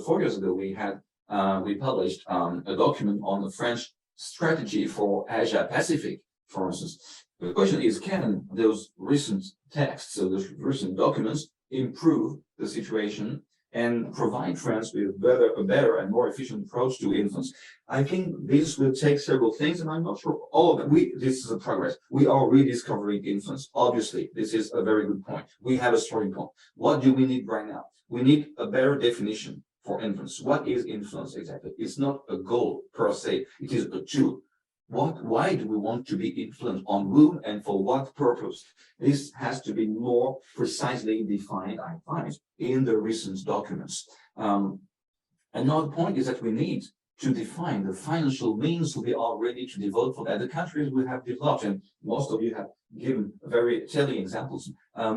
4 years ago, we published a document on the French strategy for Asia Pacific, for instance. The question is, can those recent texts, so those recent documents, improve the situation and provide France with a better and more efficient approach to influence? I think this will take several things, and I'm not sure all of them. This is a progress. We are rediscovering influence. Obviously, this is a very good point. We have a starting point. What do we need right now? We need a better definition for influence. What is influence exactly? It's not a goal per se. It is a tool. Why do we want to be influenced, on whom and for what purpose? This has to be more precisely defined, I find, in the recent documents. Another point is that we need to define the financial means we are ready to devote for that. The countries we have developed, and most of you have given very telling examples,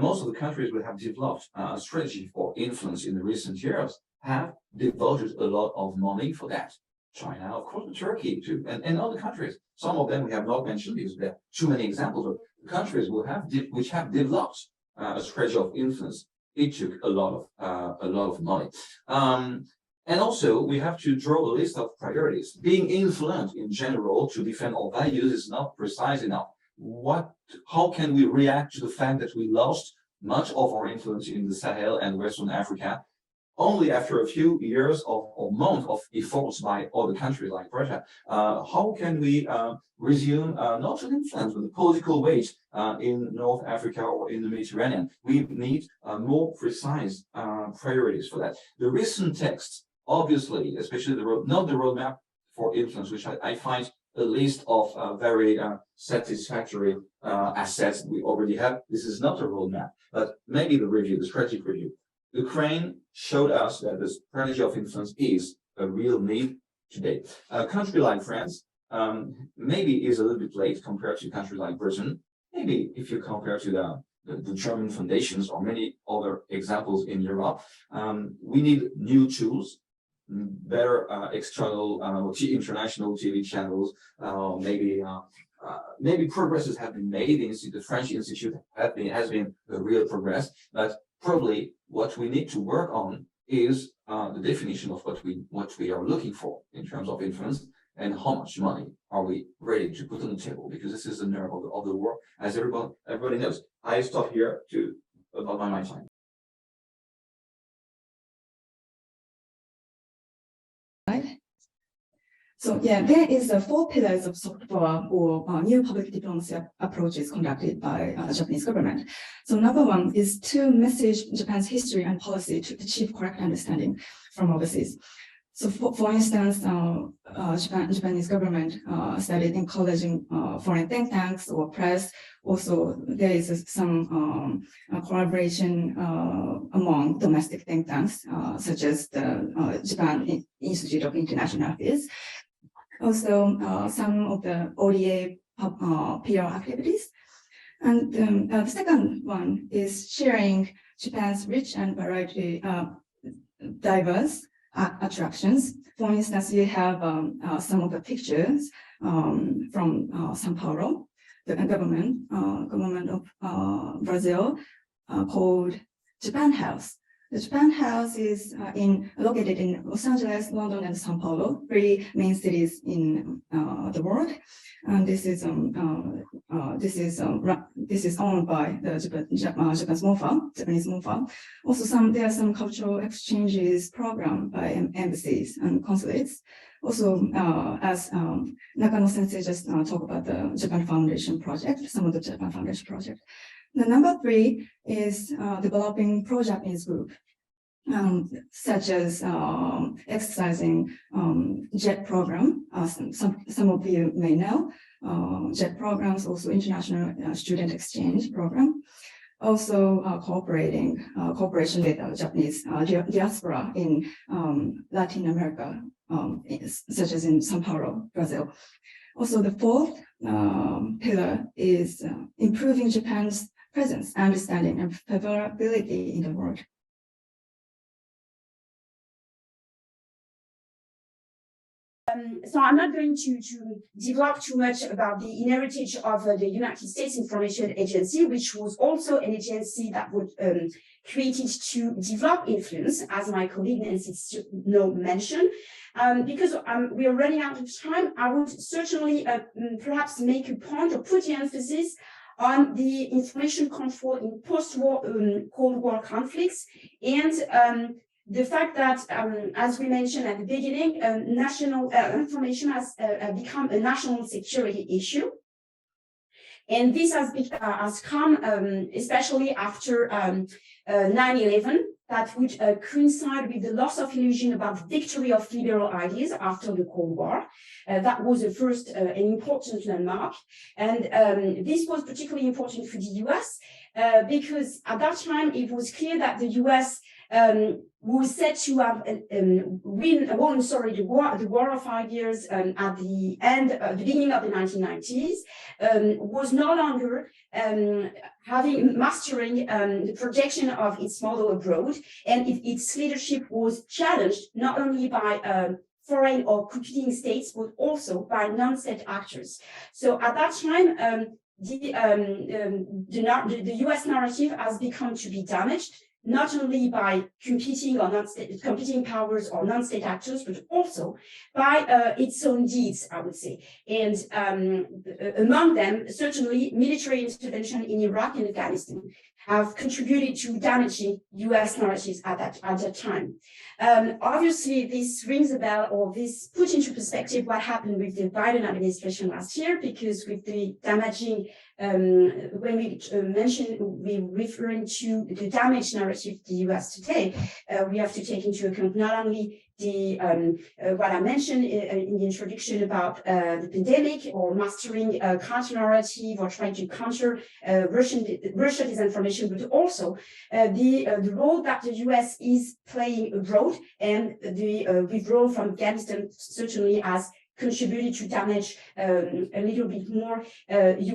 most of the countries we have developed a strategy for influence in the recent years have devoted a lot of money for that. China, of course, Turkey too, and other countries. Some of them we have not mentioned because there are too many examples of countries which have developed a strategy of influence. It took a lot of money. And also, we have to draw a list of priorities. Being influenced in general to defend our values is not precise enough. How can we react to the fact that we lost much of our influence in the Sahel and Western Africa only after a few years or months of efforts by other countries like Russia? How can we resume not just influence, but the political weight in North Africa or in the Mediterranean? We need more precise priorities for that. The recent texts, obviously, especially not the roadmap for influence, which I find a list of very satisfactory assets we already have. This is not a roadmap, but maybe the strategic review. Ukraine showed us that the strategy of influence is a real need today. A country like France maybe is a little bit late compared to a country like Britain. Maybe if you compare to the German foundations or many other examples in Europe, we need new tools, better international TV channels. Maybe progresses have been made. The French Institute has been a real progress, but probably what we need to work on is the definition of what we are looking for in terms of influence, and how much money are we ready to put on the table? Because this is the nerve of the war, as everybody knows. I stop here to about my time. So yeah, there is 4 pillars of soft power or new public diplomacy approaches conducted by the Japanese government. So number 1 is to message Japan's history and policy to achieve correct understanding from overseas. So for instance, Japanese government started encouraging foreign think tanks or press. Also, there is some collaboration among domestic think tanks, such as the Japan Institute of International Affairs. Also, some of the ODA PR activities. And the second one is sharing Japan's rich and diverse attractions. For instance, you have some of the pictures from São Paulo, the government of Brazil, called Japan House. The Japan House is located in Los Angeles, London, and São Paulo, 3 main cities in the world. And this is owned by the Japanese MOFA. Also, there are some cultural exchanges program by embassies and consulates. Also, as Nakano Sensei just talked about the Japan Foundation project, some of the Japan Foundation project. The number 3 is developing pro-Japanese group, such as exercising JET program. Some of you may know JET programs, also international student exchange program. Also cooperation with Japanese diaspora in Latin America, such as in São Paulo, Brazil. Also, the 4th pillar is improving Japan's presence, understanding, and favorability in the world. So I'm not going to develop too much about the heritage of the United States Information Agency, which was also an agency that was created to develop influence, as my colleague Nancy Snow mentioned. Because we are running out of time, I would certainly perhaps make a point or put the emphasis on the information control in post-war Cold War conflicts, and the fact that, as we mentioned at the beginning, national information has become a national security issue. And this has come especially after 9/11, that would coincide with the loss of illusion about the victory of liberal ideas after the Cold War. That was the first an important landmark. And this was particularly important for the US because at that time it was clear that the US was said to have won the war of 5 years at the beginning of the 1990s, was no longer mastering the projection of its model abroad, and its leadership was challenged not only by foreign or competing states, but also by non-state actors. So at that time, the US narrative has become to be damaged, not only by competing powers or non-state actors, but also by its own deeds, I would say. And among them, certainly military intervention in Iraq and Afghanistan have contributed to damaging US narratives at that time. Obviously, this rings a bell, or this puts into perspective what happened with the Biden administration last year, because with the damaging, when we we're referring to the damaged narrative of the US today, we have to take into account not only the what I mentioned in the introduction about the pandemic, or mastering a counter-narrative, or trying to counter Russia disinformation, but also the role that the US is playing abroad, and the withdrawal from Afghanistan certainly has contributed to damage a little bit more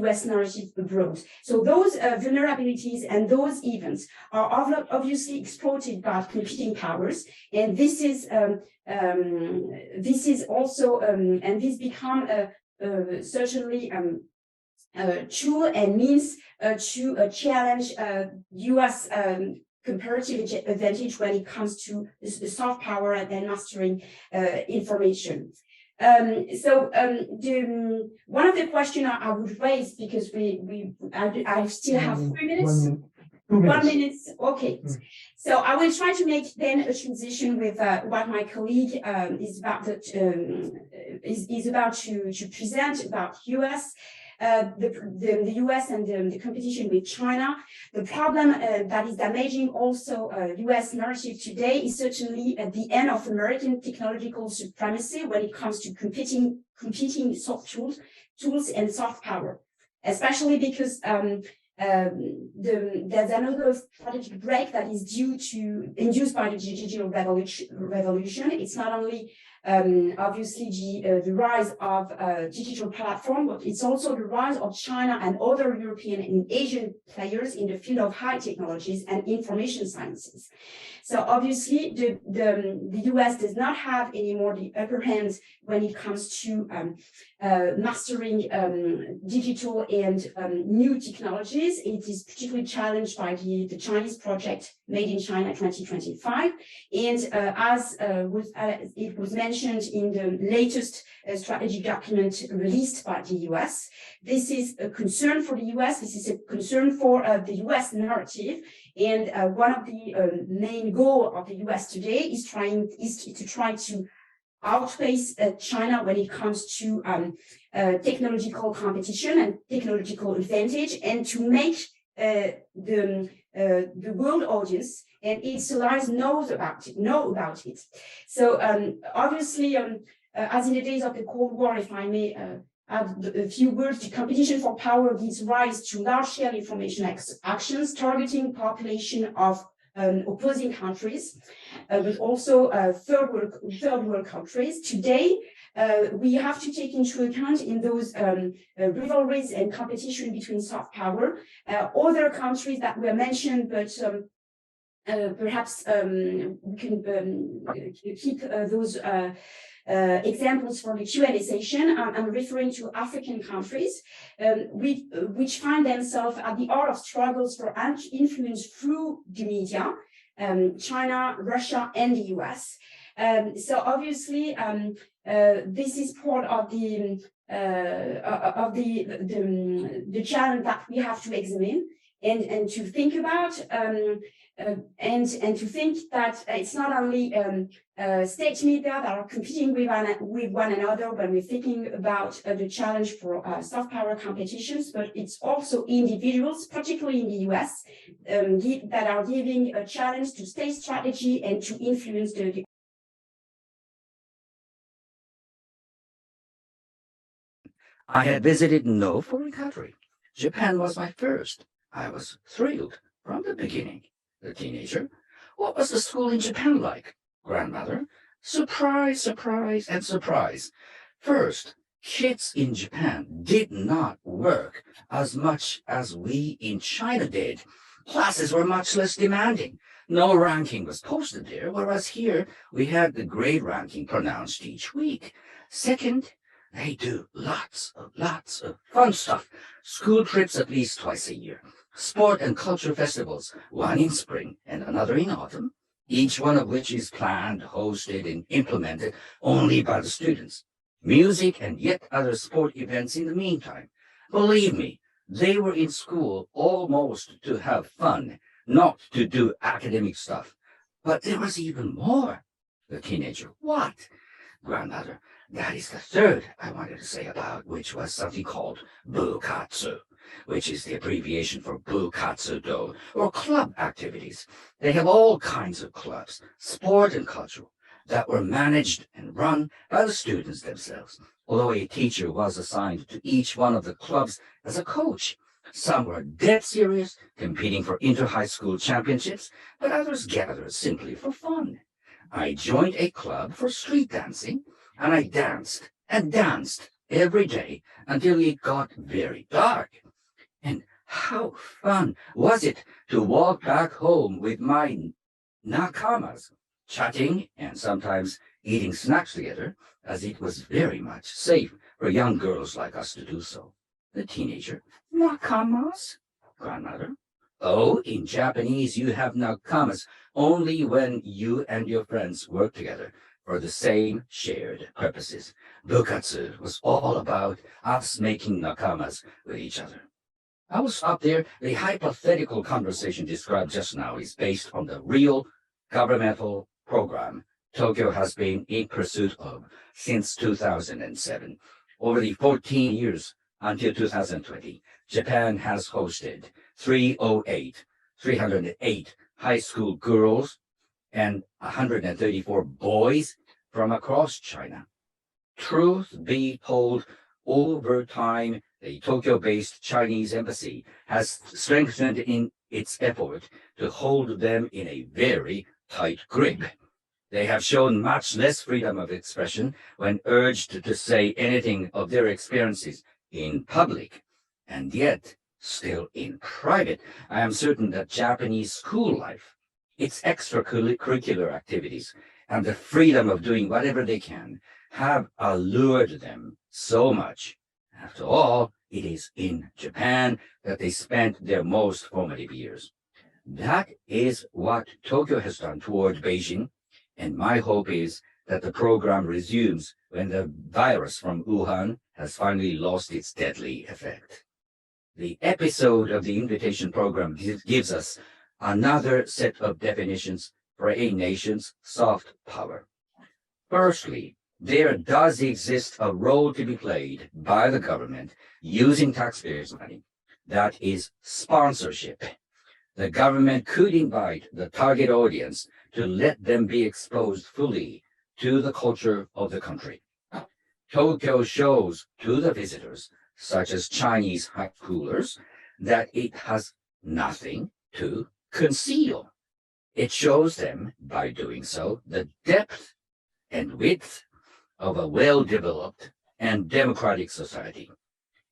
US narrative abroad. So those vulnerabilities and those events are obviously exploited by competing powers, and this is also and this become certainly tool and means to challenge US comparative advantage when it comes to the soft power and mastering information. One of the questions I would raise, because I still have 3 minutes. 1 minute, okay. So I will try to make then a transition with what my colleague is about to present about US. The US and the competition with China. The problem that is damaging also US narrative today is certainly at the end of American technological supremacy when it comes to competing soft tools and soft power, especially because there's another strategic break that is induced by the digital revolution. It's not only obviously the rise of digital platform, but it's also the rise of China and other European and Asian players in the field of high technologies and information sciences. So obviously the US does not have anymore the upper hand when it comes to mastering digital and new technologies. It is particularly challenged by the Chinese project Made in China 2025. And as it was mentioned in the latest strategy document released by the US, this is a concern for the US. This is a concern for the US narrative. And one of the main goals of the US today is to try to outpace China when it comes to technological competition and technological advantage, and to make the world audience and its allies know about it. So obviously, as in the days of the Cold War, if I may add a few words, the competition for power gives rise to large-scale information actions targeting population of opposing countries, but also third world countries. Today, we have to take into account in those rivalries and competition between soft power, other countries that were mentioned, but perhaps we can keep those examples for the Q&A session. I'm referring to African countries, which find themselves at the heart of struggles for influence through the media, China, Russia, and the US. So obviously, this is part of the challenge that we have to examine and to think about, and to think that it's not only state media that are competing with one another when we're thinking about the challenge for soft power competitions, but it's also individuals, particularly in the US, that are giving a challenge to state strategy and to influence the I had visited no foreign country. Japan was my first. I was thrilled from the beginning. The teenager. What was the school in Japan like? Grandmother. Surprise, surprise, and surprise. First, kids in Japan did not work as much as we in China did. Classes were much less demanding. No ranking was posted there, whereas here we had the grade ranking pronounced each week. Second, they do lots of fun stuff. School trips at least twice a year. Sport and culture festivals, one in spring and another in autumn, each one of which is planned, hosted, and implemented only by the students. Music and yet other sport events in the meantime. Believe me, they were in school almost to have fun, not to do academic stuff. But there was even more. The teenager, what? Grandmother, that is the third I wanted to say about, which was something called bukatsu, which is the abbreviation for bukatsudo, or club activities. They have all kinds of clubs, sport and cultural, that were managed and run by the students themselves, although a teacher was assigned to each one of the clubs as a coach. Some were dead serious, competing for inter-high school championships, but others gathered simply for fun. I joined a club for street dancing, and I danced and danced every day until it got very dark. And how fun was it to walk back home with my nakamas, chatting and sometimes eating snacks together, as it was very much safe for young girls like us to do so. The teenager, nakamas? Grandmother, oh, in Japanese you have nakamas only when you and your friends work together. for the same shared purposes. Bukatsu was all about us making nakamas with each other. I will stop there. The hypothetical conversation described just now is based on the real governmental program Tokyo has been in pursuit of since 2007. Over the 14 years until 2020, Japan has hosted 308 high school girls and 134 boys from across China. Truth be told, over time, the Tokyo-based Chinese embassy has strengthened in its effort to hold them in a very tight grip. They have shown much less freedom of expression when urged to say anything of their experiences in public, and yet, still in private, I am certain that Japanese school life, its extracurricular activities, and the freedom of doing whatever they can have allured them so much. After all, it is in Japan that they spent their most formative years. That is what Tokyo has done toward Beijing, and my hope is that the program resumes when the virus from Wuhan has finally lost its deadly effect. The episode of the invitation program gives us another set of definitions for a nation's soft power. Firstly, there does exist a role to be played by the government using taxpayers' money. That is sponsorship. The government could invite the target audience to let them be exposed fully to the culture of the country. Tokyo shows to the visitors, such as Chinese high schoolers, that it has nothing to conceal. It shows them, by doing so, the depth and width of a well-developed and democratic society.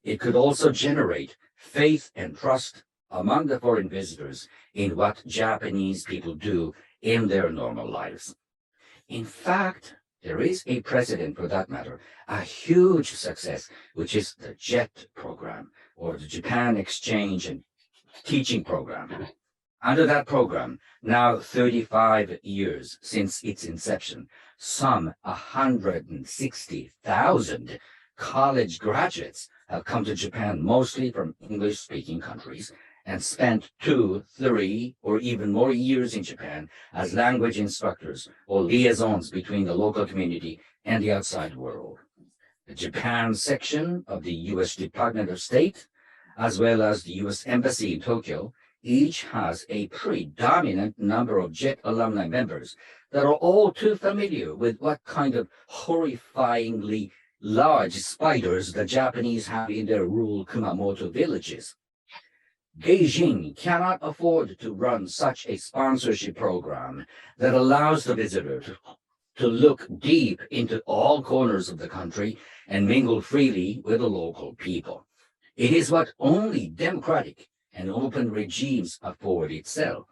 It could also generate faith and trust among the foreign visitors in what Japanese people do in their normal lives. In fact, there is a precedent for that matter, a huge success, which is the JET program, or the Japan Exchange and Teaching Program. Under that program, now 35 years since its inception, some 160,000 college graduates have come to Japan, mostly from English-speaking countries, and spent 2, 3, or even more years in Japan as language instructors or liaisons between the local community and the outside world. The Japan section of the U.S. Department of State, as well as the U.S. Embassy in Tokyo, each has a predominant number of JET alumni members that are all too familiar with what kind of horrifyingly large spiders the Japanese have in their rural Kumamoto villages. Beijing cannot afford to run such a sponsorship program that allows the visitor to look deep into all corners of the country and mingle freely with the local people. It is what only democratic and open regimes afford itself.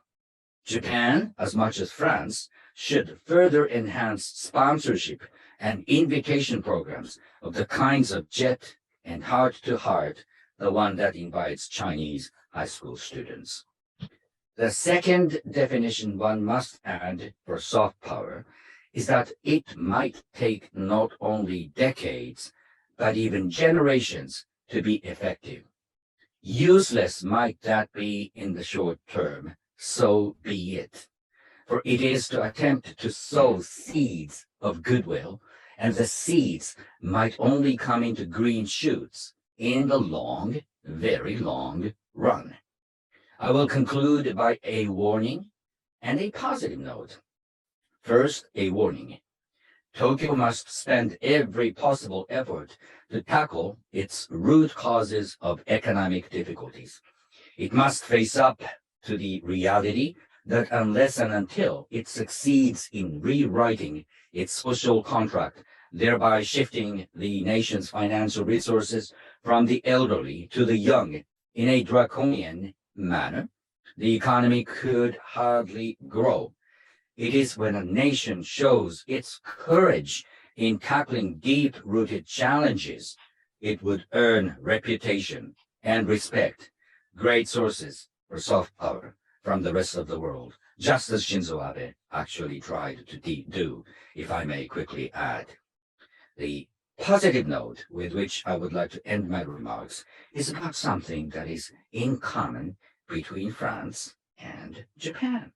Japan, as much as France, should further enhance sponsorship and invitation programs of the kinds of JET and heart-to-heart, the one that invites Chinese high school students. The second definition one must add for soft power is that it might take not only decades, but even generations to be effective. Useless might that be in the short term, so be it. For it is to attempt to sow seeds of goodwill, and the seeds might only come into green shoots in the long, very long run. I will conclude by a warning and a positive note. First, a warning. Tokyo must spend every possible effort to tackle its root causes of economic difficulties. It must face up to the reality that unless and until it succeeds in rewriting its social contract, thereby shifting the nation's financial resources from the elderly to the young in a draconian manner, the economy could hardly grow. It is when a nation shows its courage in tackling deep-rooted challenges, it would earn reputation and respect, great sources for soft power from the rest of the world. just as Shinzo Abe actually tried to do, if I may quickly add. The positive note with which I would like to end my remarks is about something that is in common between France and Japan.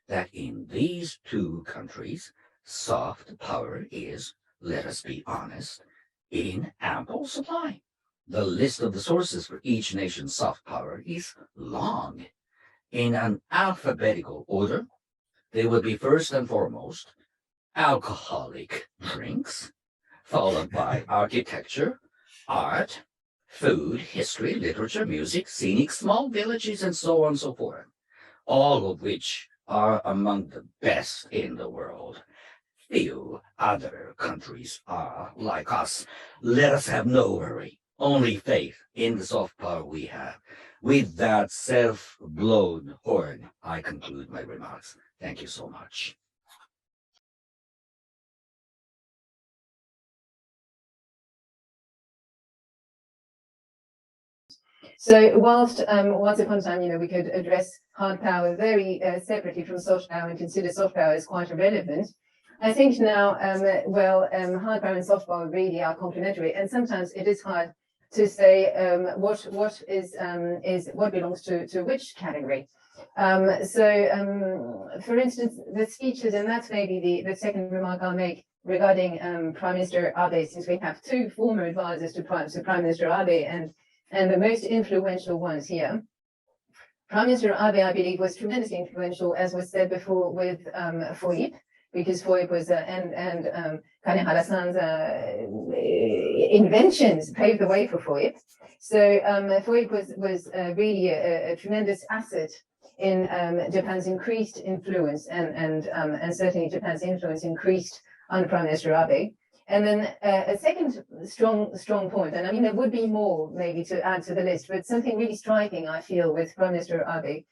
That in these two countries, soft power is, let us be honest, in ample supply. The list of the sources for each nation's soft power is long. In an alphabetical order, they would be first and foremost alcoholic drinks, followed by architecture, art, food, history, literature, music, scenic, small villages, and so on and so forth, all of which are among the best in the world. Few other countries are like us. Let us have no worry, only faith in the soft power we have. With that self-blown horn, I conclude my remarks. Thank you so much. So whilst once upon a time, we could address hard power very separately from soft power and consider soft power as quite irrelevant, I think now, hard power and soft power really are complementary, and sometimes it is hard to say what belongs to which category. For instance, the speeches, and that's maybe the second remark I'll make regarding Prime Minister Abe, since we have two former advisors to Prime Minister Abe and the most influential ones here. Prime Minister Abe, I believe, was tremendously influential, as was said before, with FOIP, because FOIP was and Kanehara-san's inventions paved the way for FOIP. So FOIP was really a tremendous asset in Japan's increased influence, and certainly Japan's influence increased under Prime Minister Abe. And then a second strong point, and I mean, there would be more maybe to add to the list, but something really striking, I feel, with Prime Minister Abe,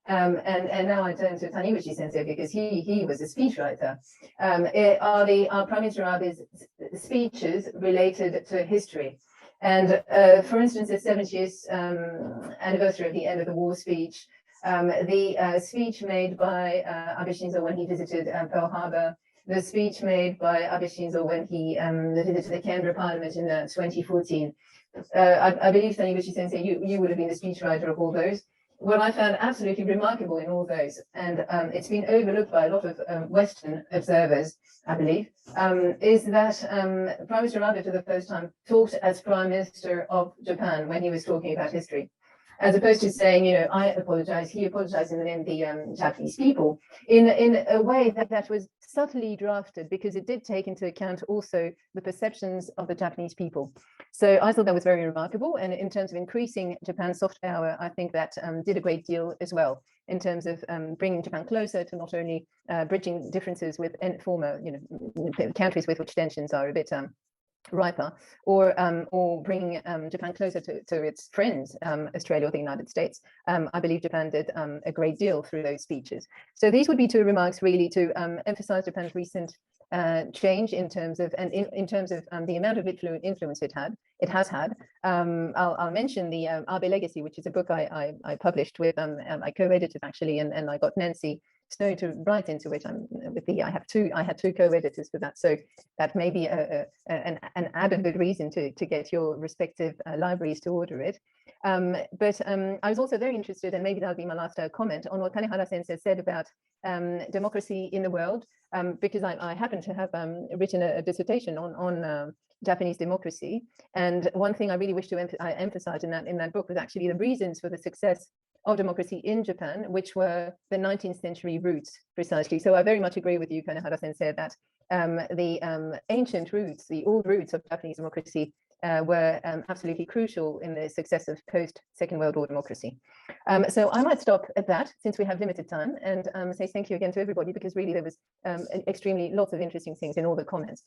and now I turn to Taniguchi Sensei because he was a speechwriter, are Prime Minister Abe's speeches related to history. And for instance, the 70th anniversary of the end of the war speech, the speech made by Abe Shinzo when he visited Pearl Harbor, the speech made by Abe Shinzo when he visited the Canberra Parliament in 2014. I believe, Taniguchi Sensei, you would have been the speechwriter of all those. What I found absolutely remarkable in all those, and it's been overlooked by a lot of Western observers, I believe, is that Prime Minister Abe, for the first time, talked as Prime Minister of Japan when he was talking about history, as opposed to saying, I apologize, he apologized in the name of the Japanese people, in a way that was subtly drafted, because it did take into account also the perceptions of the Japanese people. So I thought that was very remarkable. And in terms of increasing Japan's soft power, I think that did a great deal as well, in terms of bringing Japan closer to not only bridging differences with former countries with which tensions are a bit riper, or bringing Japan closer to its friends, Australia or the United States. I believe Japan did a great deal through those speeches. So these would be two remarks really to emphasize Japan's recent change in terms of the amount of influence it has had. I'll mention the Abe Legacy, which is a book I published with I co-edited actually, and I got Nancy Snow to write into it. I had two co-editors for that, so that may be an added good reason to get your respective libraries to order it. But I was also very interested, and maybe that'll be my last comment, on what Kanehara Sensei said about democracy in the world, because I happen to have written a dissertation on Japanese democracy, and one thing I really wish to emphasize in that book was actually the reasons for the success of democracy in Japan, which were the 19th century roots precisely. So I very much agree with you, Kanehara Sensei, that the ancient roots, the old roots of Japanese democracy were absolutely crucial in the success of post-Second World War democracy. So I might stop at that, since we have limited time, and say thank you again to everybody, because really there was extremely lots of interesting things in all the comments.